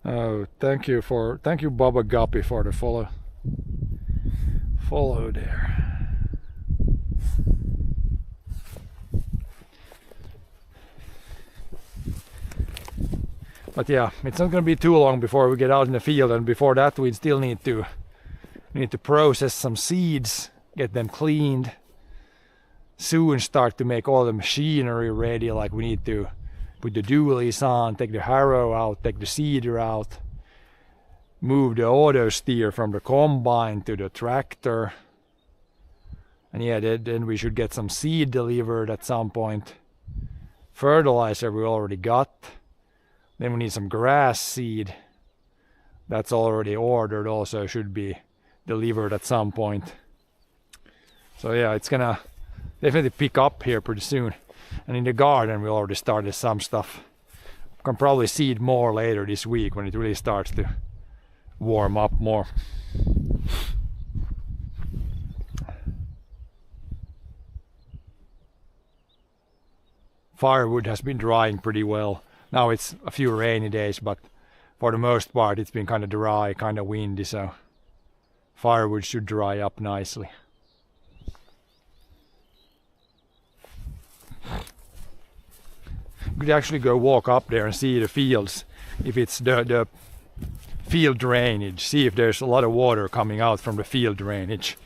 Oh, thank you Baba Guppy for the follow there. But yeah, it's not gonna be too long before we get out in the field, and before that we still need to process some seeds, get them cleaned, soon start to make all the machinery ready, like we need to put the dualies on, take the harrow out, take the seeder out, move the auto steer from the combine to the tractor. And yeah, then we should get some seed delivered at some point. Fertilizer we already got. Then we need some grass seed. That's already ordered, also should be delivered at some point. So yeah, it's gonna definitely pick up here pretty soon. And in the garden we already started some stuff. Can probably seed more later this week when it really starts to warm up more. Firewood has been drying pretty well. Now it's a few rainy days, but for the most part it's been kind of dry, kind of windy, so firewood should dry up nicely. You could actually go walk up there and see the fields, if it's the field drainage, see if there's a lot of water coming out from the field drainage.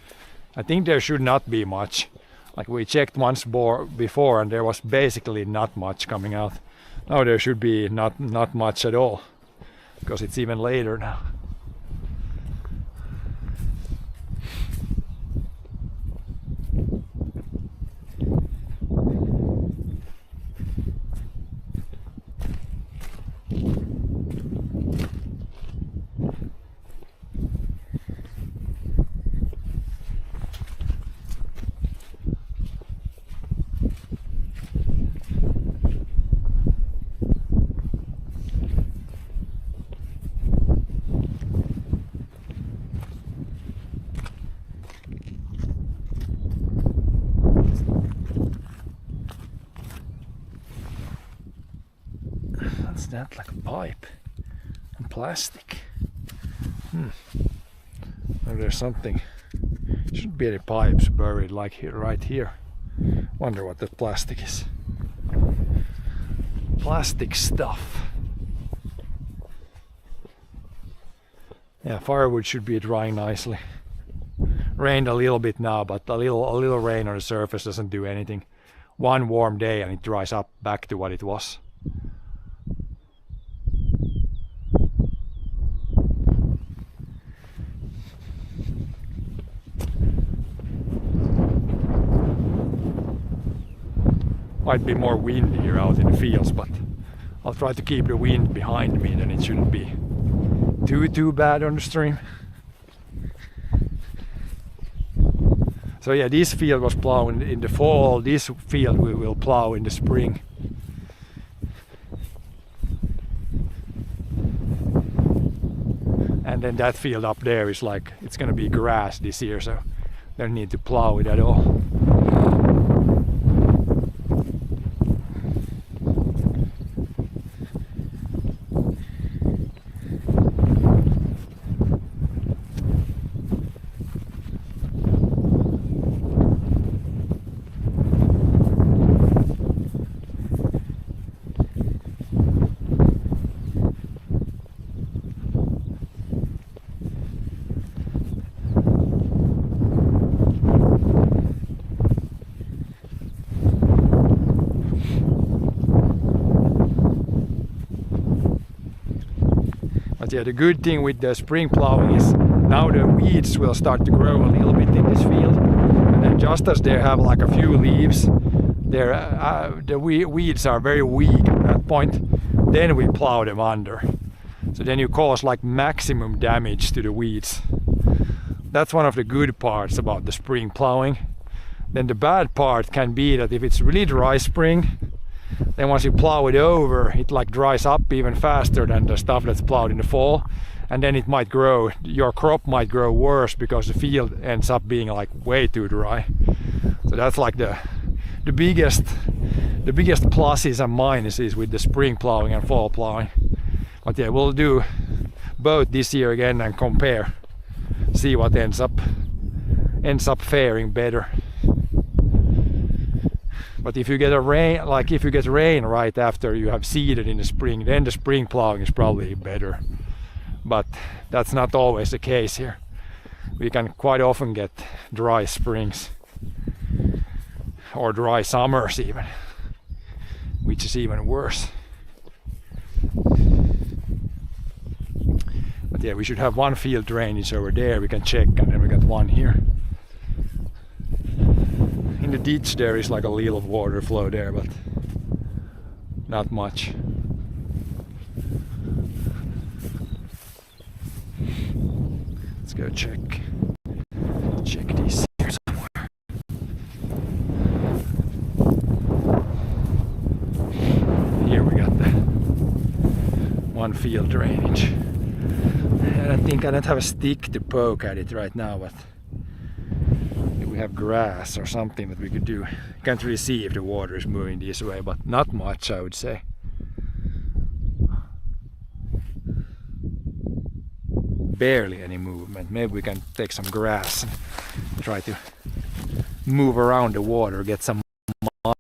I think there should not be much. Like we checked once before and there was basically not much coming out. Now there should be not much at all, because it's even later now. What's that, like a pipe and plastic? Oh, there's something. Shouldn't be any pipes buried like here, right here. Wonder what that plastic is. Plastic stuff. Yeah, firewood should be drying nicely. Rained a little bit now, but a little rain on the surface doesn't do anything. One warm day and it dries up back to what it was. Might be more windy here out in the fields, but I'll try to keep the wind behind me, then it shouldn't be too bad on the stream. So yeah, this field was plowed in the fall, this field we will plow in the spring. And then that field up there is like, it's gonna be grass this year, so don't need to plow it at all. But yeah, the good thing with the spring plowing is now the weeds will start to grow a little bit in this field, and then just as they have like a few leaves, the weeds are very weak at that point. Then we plow them under, so then you cause like maximum damage to the weeds. That's one of the good parts about the spring plowing. Then the bad part can be that if it's really dry spring, then once you plow it over, it like dries up even faster than the stuff that's plowed in the fall, and then it might grow, your crop might grow worse because the field ends up being like way too dry. So that's like the biggest pluses and minuses with the spring plowing and fall plowing. But yeah, we'll do both this year again and compare, see what ends up faring better. But if you get rain right after you have seeded in the spring, then the spring plowing is probably better. But that's not always the case here. We can quite often get dry springs or dry summers even, which is even worse. But yeah, we should have one field drainage over there we can check, and then we got one here. In the ditch there is like a little water flow there, but not much. Let's go check these here somewhere. Here we got the one field drainage. And I think I don't have a stick to poke at it right now, but have grass or something that we could do. Can't really see if the water is moving this way, but not much, I would say. Barely any movement. Maybe we can take some grass and try to move around the water, get some mud.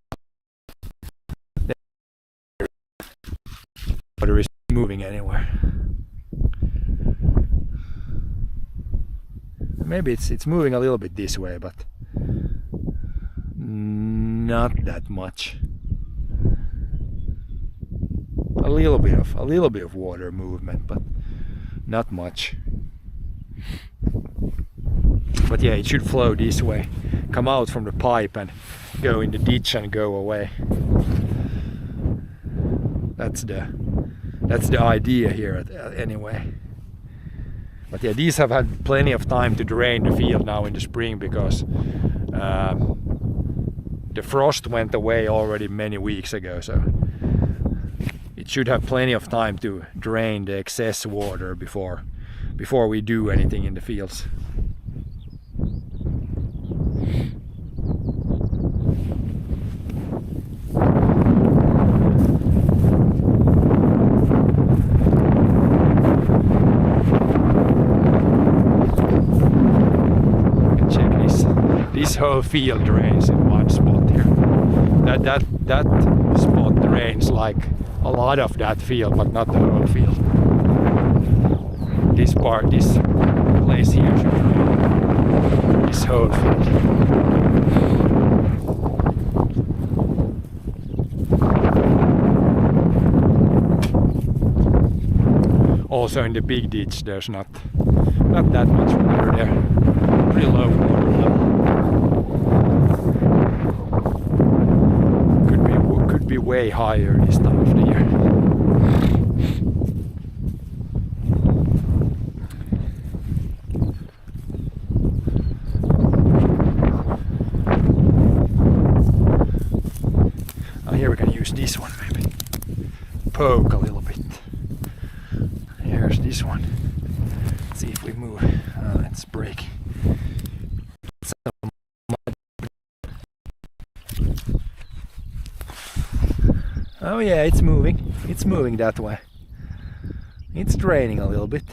Water is moving anywhere. Maybe it's moving a little bit this way, but not that much. A little bit of water movement, but not much. But yeah, it should flow this way, come out from the pipe and go in the ditch and go away. That's the idea here anyway. But yeah, these have had plenty of time to drain the field now in the spring, because the frost went away already many weeks ago, so it should have plenty of time to drain the excess water before we do anything in the fields. This whole field drains in one spot here. That spot drains like a lot of that field, but not the whole field. This place here should drain this whole field. Also in the big ditch there's not that much water there. Pretty low water level. Could be way higher this time of the year. Here we can use this one maybe. Poke a little bit. Here's this one. we move? It's breaking. Oh yeah, it's moving. It's moving that way. It's draining a little bit.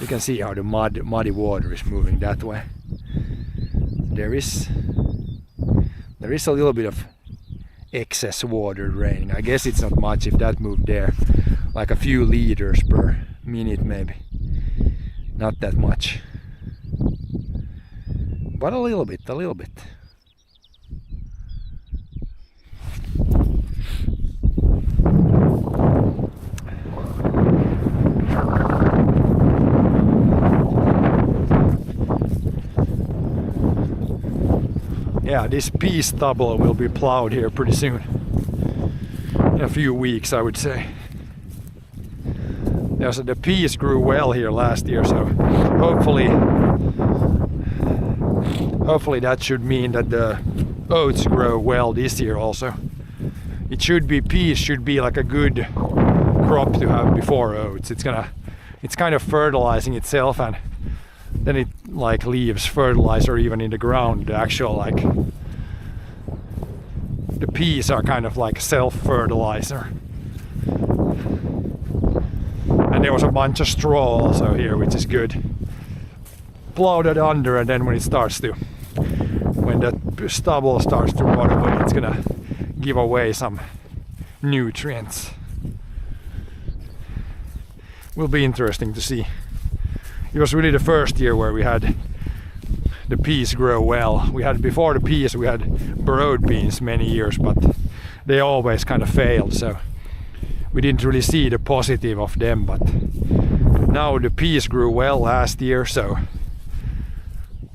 You can see how the muddy water is moving that way. There is a little bit of excess water draining. I guess it's not much if that moved there. Like a few liters per minute maybe. Not that much. But a little bit. Yeah, this pea stubble will be plowed here pretty soon. In a few weeks, I would say. Yeah, so the peas grew well here last year, so hopefully that should mean that the oats grow well this year also. Peas should be like a good crop to have before oats. It's kind of fertilizing itself, and then it like leaves fertilizer even in the ground. The actual like the peas are kind of like self-fertilizer. And there was a bunch of straw also here, which is good. Plow that under, and then when the stubble starts to rot away, it's gonna give away some nutrients. Will be interesting to see. It was really the first year where we had the peas grow well. Before the peas we had broad beans many years, but they always kind of failed, so we didn't really see the positive of them. But now the peas grew well last year, so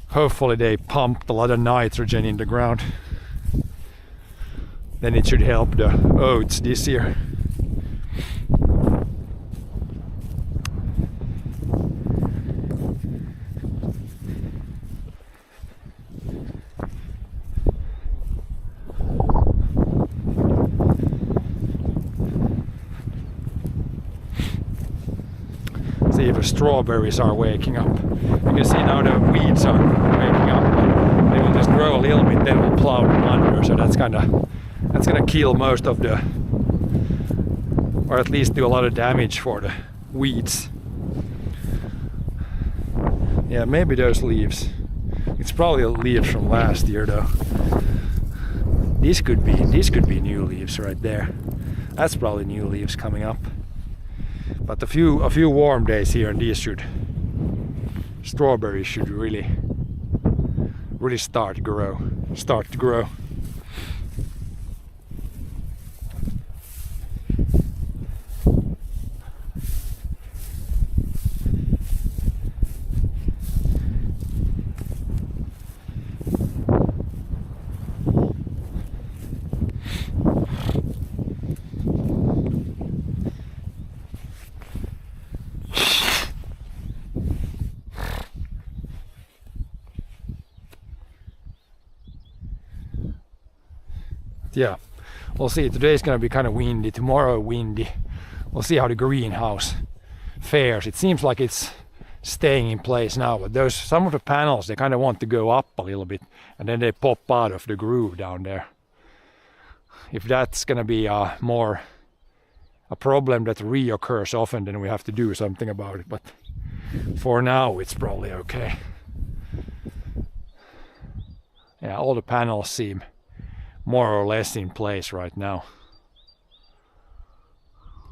hopefully they pumped a lot of nitrogen in the ground. Then it should help the oats this year. See if the strawberries are waking up. You can see now the weeds are waking up. They will just grow a little bit, then we'll plow them under. So that's gonna kill most of the, or at least do a lot of damage for the weeds. Yeah, maybe those leaves. It's probably leaves from last year though. These could be new leaves right there. That's probably new leaves coming up. But a few warm days here, and strawberries should really start to grow. Yeah, we'll see. Today's gonna be kind of windy, tomorrow windy. We'll see how the greenhouse fares. It seems like it's staying in place now, but some of the panels, they kind of want to go up a little bit, and then they pop out of the groove down there. If that's gonna be a problem that reoccurs often, then we have to do something about it, but for now it's probably okay. Yeah, all the panels seem more or less in place right now.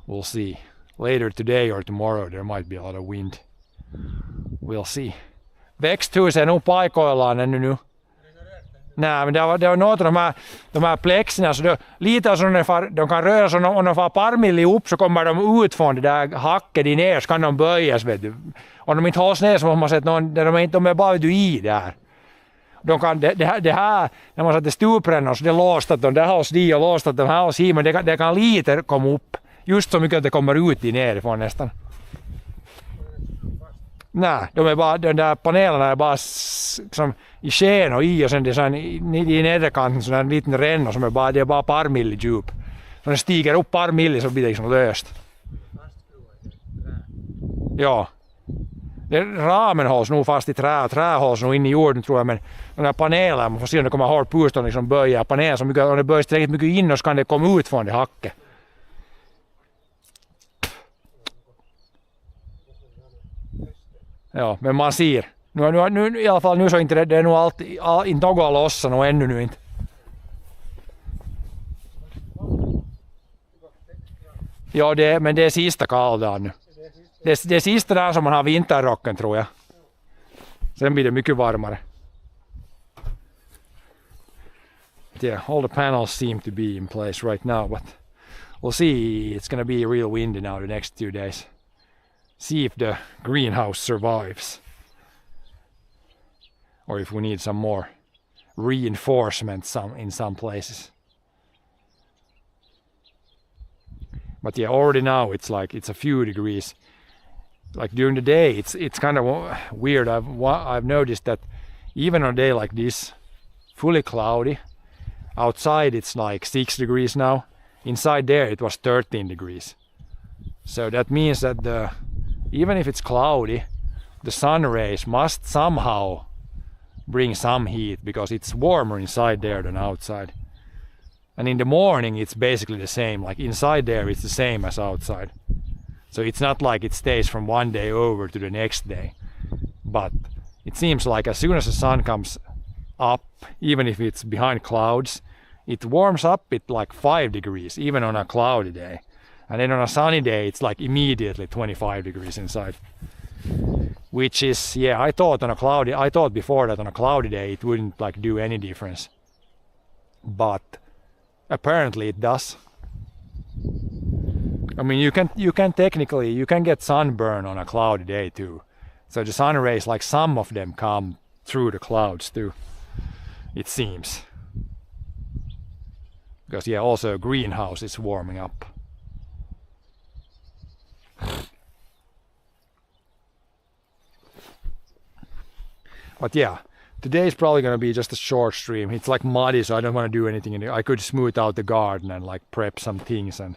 We'll see. Later today or tomorrow there might be a lot of wind. We'll see. Växthusen är paikoillaan ännu nu. Nej, men det var något av de här plexerna, så lite så de kan röra sig, om de får parmilli upp så kommer de ut från det där hacket i ner, så kan de böjas, vet du. Om de inte hålls ner så måste man sätta någon, de är bara i där. De kan, det här, när man satte stuprännor så det låst att de där hos de och låst att de här hos i, men det kan lite komma upp. Just så mycket att det kommer ut i nerifrån nästan. Nej, de där panelerna är bara som i sken och i, och sen det är sån, i nederkanten sån en liten rännor som det är bara par milli djup. Så den stiger upp par milli så blir det liksom löst. Ja. Ramen hålls nog fast i trä hålls nog in i jorden tror jag, men de här panelerna, man får se om det kommer hårt puston liksom böja panelen så mycket, om det böjs tillräckligt mycket in så kan det komma ut från det hacket. Ja, men man ser. Nu i alla fall nu så inte det är nog inte något att lossa nog ännu nu inte. Ja, men det är sista kalldagen nu. Det är sista där som man har vinterrocken tror jag. Sen blir det mycket varmare. Yeah, all the panels seem to be in place right now, but we'll see. It's gonna be real windy now the next 2 days. See if the greenhouse survives. Or if we need some more reinforcement in some places. But yeah, already now it's a few degrees. Like during the day, it's kind of weird. I've noticed that even on a day like this, fully cloudy, outside it's like 6 degrees now. Inside there it was 13 degrees. So that means that even if it's cloudy, the sun rays must somehow bring some heat because it's warmer inside there than outside. And in the morning it's basically the same. Like inside there it's the same as outside. So it's not like it stays from one day over to the next day. But it seems like as soon as the sun comes up, even if it's behind clouds, it warms up it like 5 degrees, even on a cloudy day. And then on a sunny day, it's like immediately 25 degrees inside. Which is, yeah, I thought before that on a cloudy day it wouldn't like do any difference. But apparently it does. I mean, you can technically get sunburn on a cloudy day too. So the sun rays, like some of them come through the clouds too, it seems. Because yeah, also greenhouse is warming up. But yeah, today is probably going to be just a short stream. It's like muddy, so I don't want to do anything in it. I could smooth out the garden and like prep some things, and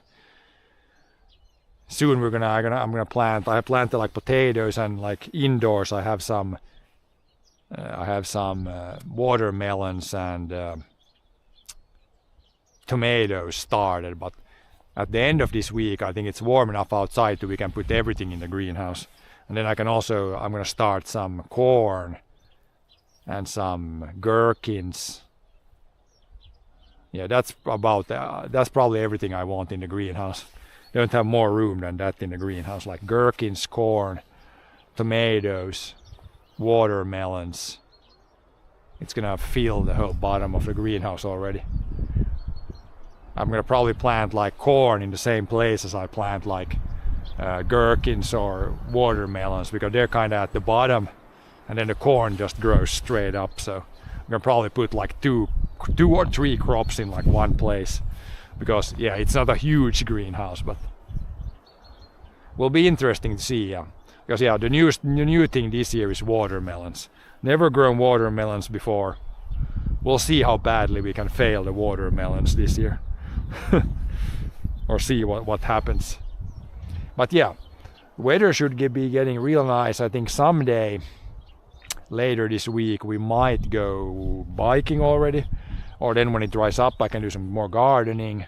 soon I'm gonna plant. I planted like potatoes, and like indoors I have some watermelons and tomatoes started. But at the end of this week, I think it's warm enough outside that we can put everything in the greenhouse. And then I'm gonna start some corn and some gherkins. Yeah, that's probably everything I want in the greenhouse. Don't have more room than that in the greenhouse, like gherkins, corn, tomatoes, watermelons. It's gonna fill the whole bottom of the greenhouse already. I'm gonna probably plant like corn in the same place as I plant like gherkins or watermelons, because they're kind of at the bottom, and then the corn just grows straight up. So I'm gonna probably put like two or three crops in like one place, because yeah, it's not a huge greenhouse, but will be interesting to see. Because yeah, the new thing this year is watermelons. Never grown watermelons before. We'll see how badly we can fail the watermelons this year. Or see what happens. But yeah, weather should be getting real nice. I think someday later this week we might go biking already, or then when it dries up I can do some more gardening,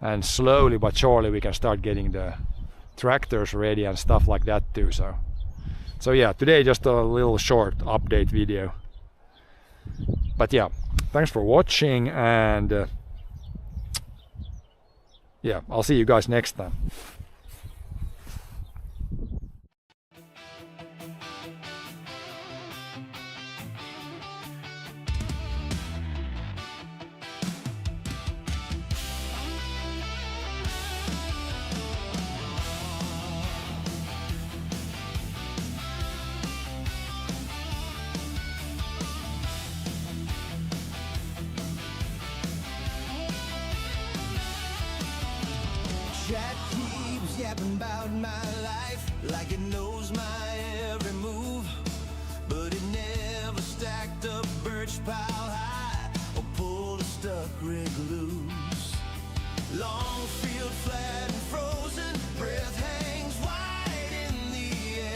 and slowly but surely we can start getting the tractors ready and stuff like that too. So yeah, today just a little short update video. But yeah, thanks for watching, and yeah, I'll see you guys next time. Chat keeps yapping about my life like it knows my every move, but it never stacked up birch pile high or pulled a stuck rig loose. Long field flat and frozen, breath hangs wide in the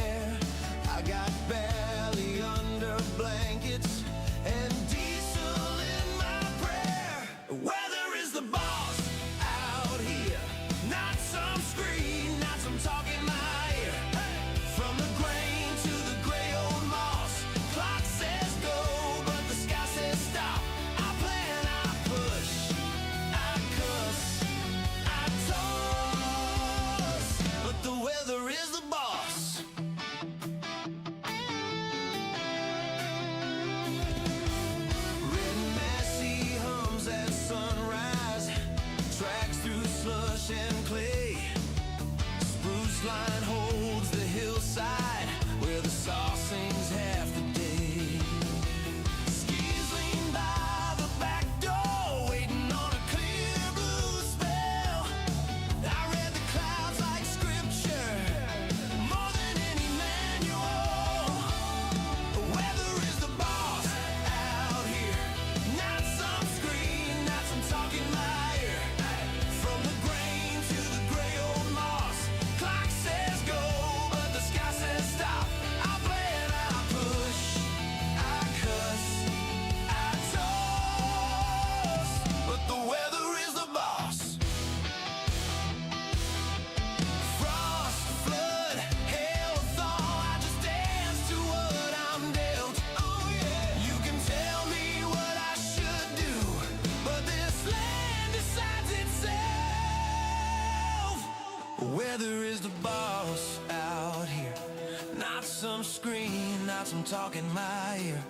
knots, I'm talking my ear.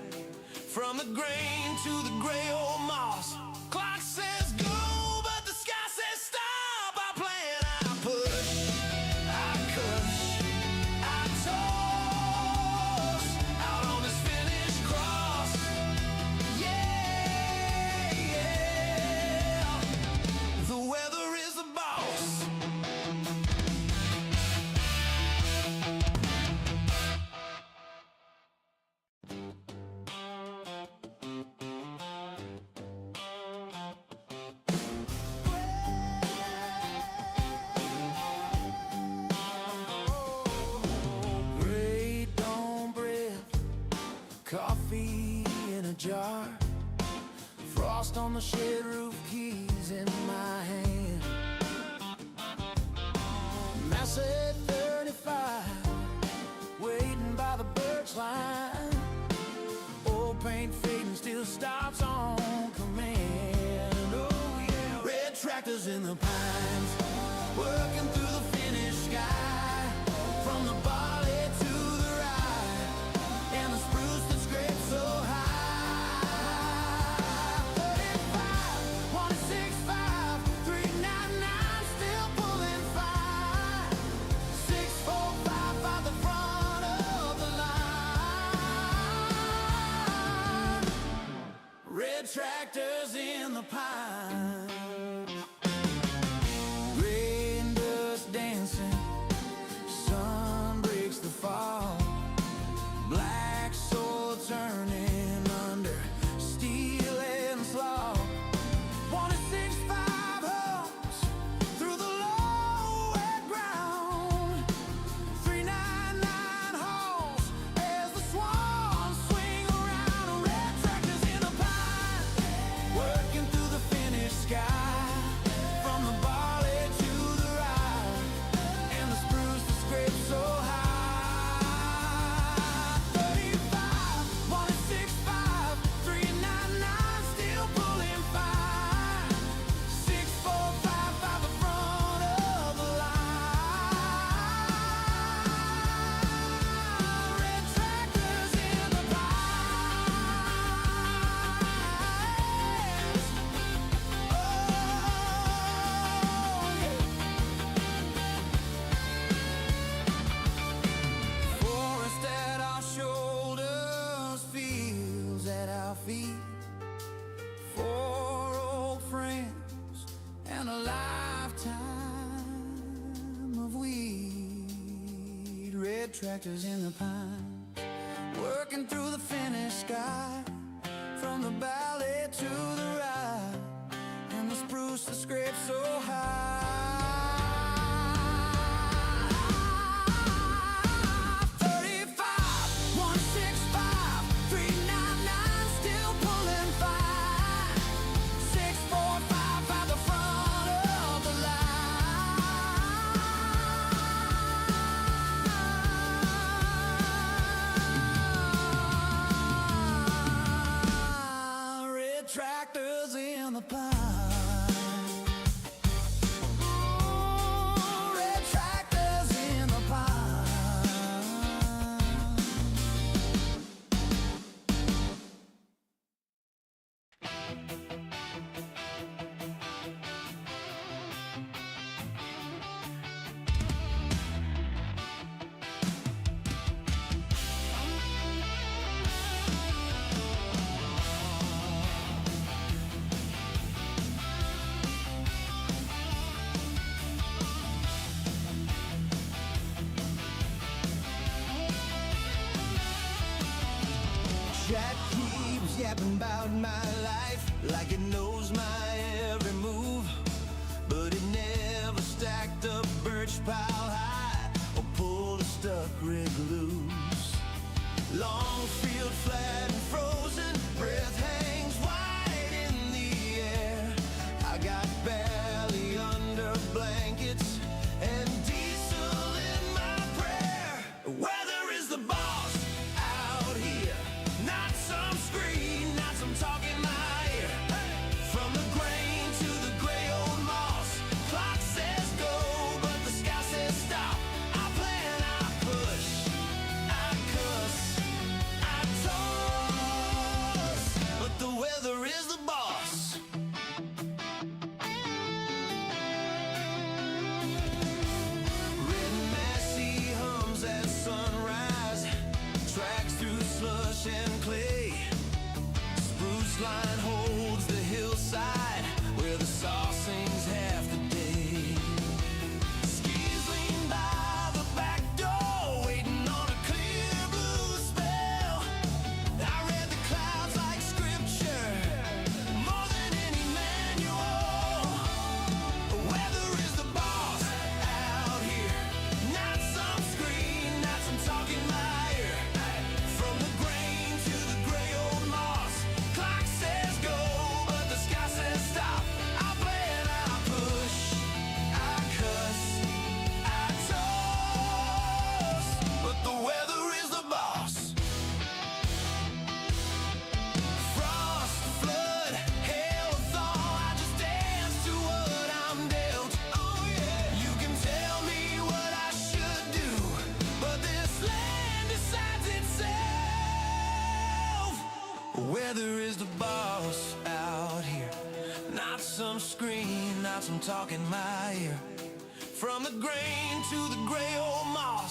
From the grain to the gray old moss, clock says go, but the sky says stop. I plan, I push, I cuss, I toss out on this finished cross. Yeah, yeah. The weather is the boss. Great dawn bread, coffee in a jar, frost on the shed roof, keys in my hand. Mass at 35, waiting by the birch line. Old paint fading, still stops on command. Oh yeah, red tractors in the pines, working through the finished sky. From the barley to the rye, and the spruce that scrapes so high. 35, 165, 399, still pulling fine. 645 by the front of the line. Red tractors in the pines. Rain dust dancing, sun breaks the fall. Black soil turning under steel and slaw. 165 homes through the low wet ground. 399 hauls as the swans swing around. Red tractors in the pine, working through the finished sky. From the barley to the rye, and the spruce that scrapes so high. 35, 165, 399, still pulling fine. 645 by the front of the line. Red tractors in the pines. Oh, yeah. Forest at our shoulders, fields at our feet. 4 old friends and a lifetime of weed. Red tractors in the pines, working through the finished sky. From the valley to the rye, and the spruce that scrapes so high. 35, 165, 399, still pulling fine. 645 by the front of the line. Red tractors in the pine. Red tractors in the pine. Chat keeps yapping about my life like it knows my every move, but it never stacked up birch pile high or pulled a stuck rig loose. Long field flat and frozen, breath hangs wide in the air. I got belly under blankets and diesel in my prayer. Weather is the boss out here, not some screen, not some talking my ear. From the grain to the gray old moss, clock says go, but the sky says stop. I plan, I push, I cuss, line holds the hillside where the saw sings half the day. Skis lean by the back door, waiting on a clear blue spell. I read the clouds like scripture, more than any manual. The weather is the boss out here, not some screen, not some talking my ear. From the grain to the gray old moss, clock says go, but the sky says stop. I play and I push, I cuss, I toss, but the weather is the boss. Frost, flood, hail, thaw, I just dance to what I'm dealt. Oh yeah. You can tell me what I should do, but this land decides itself. Weather is the boss out here, not some screen, not some talking my ear. From the grain to the gray old moss,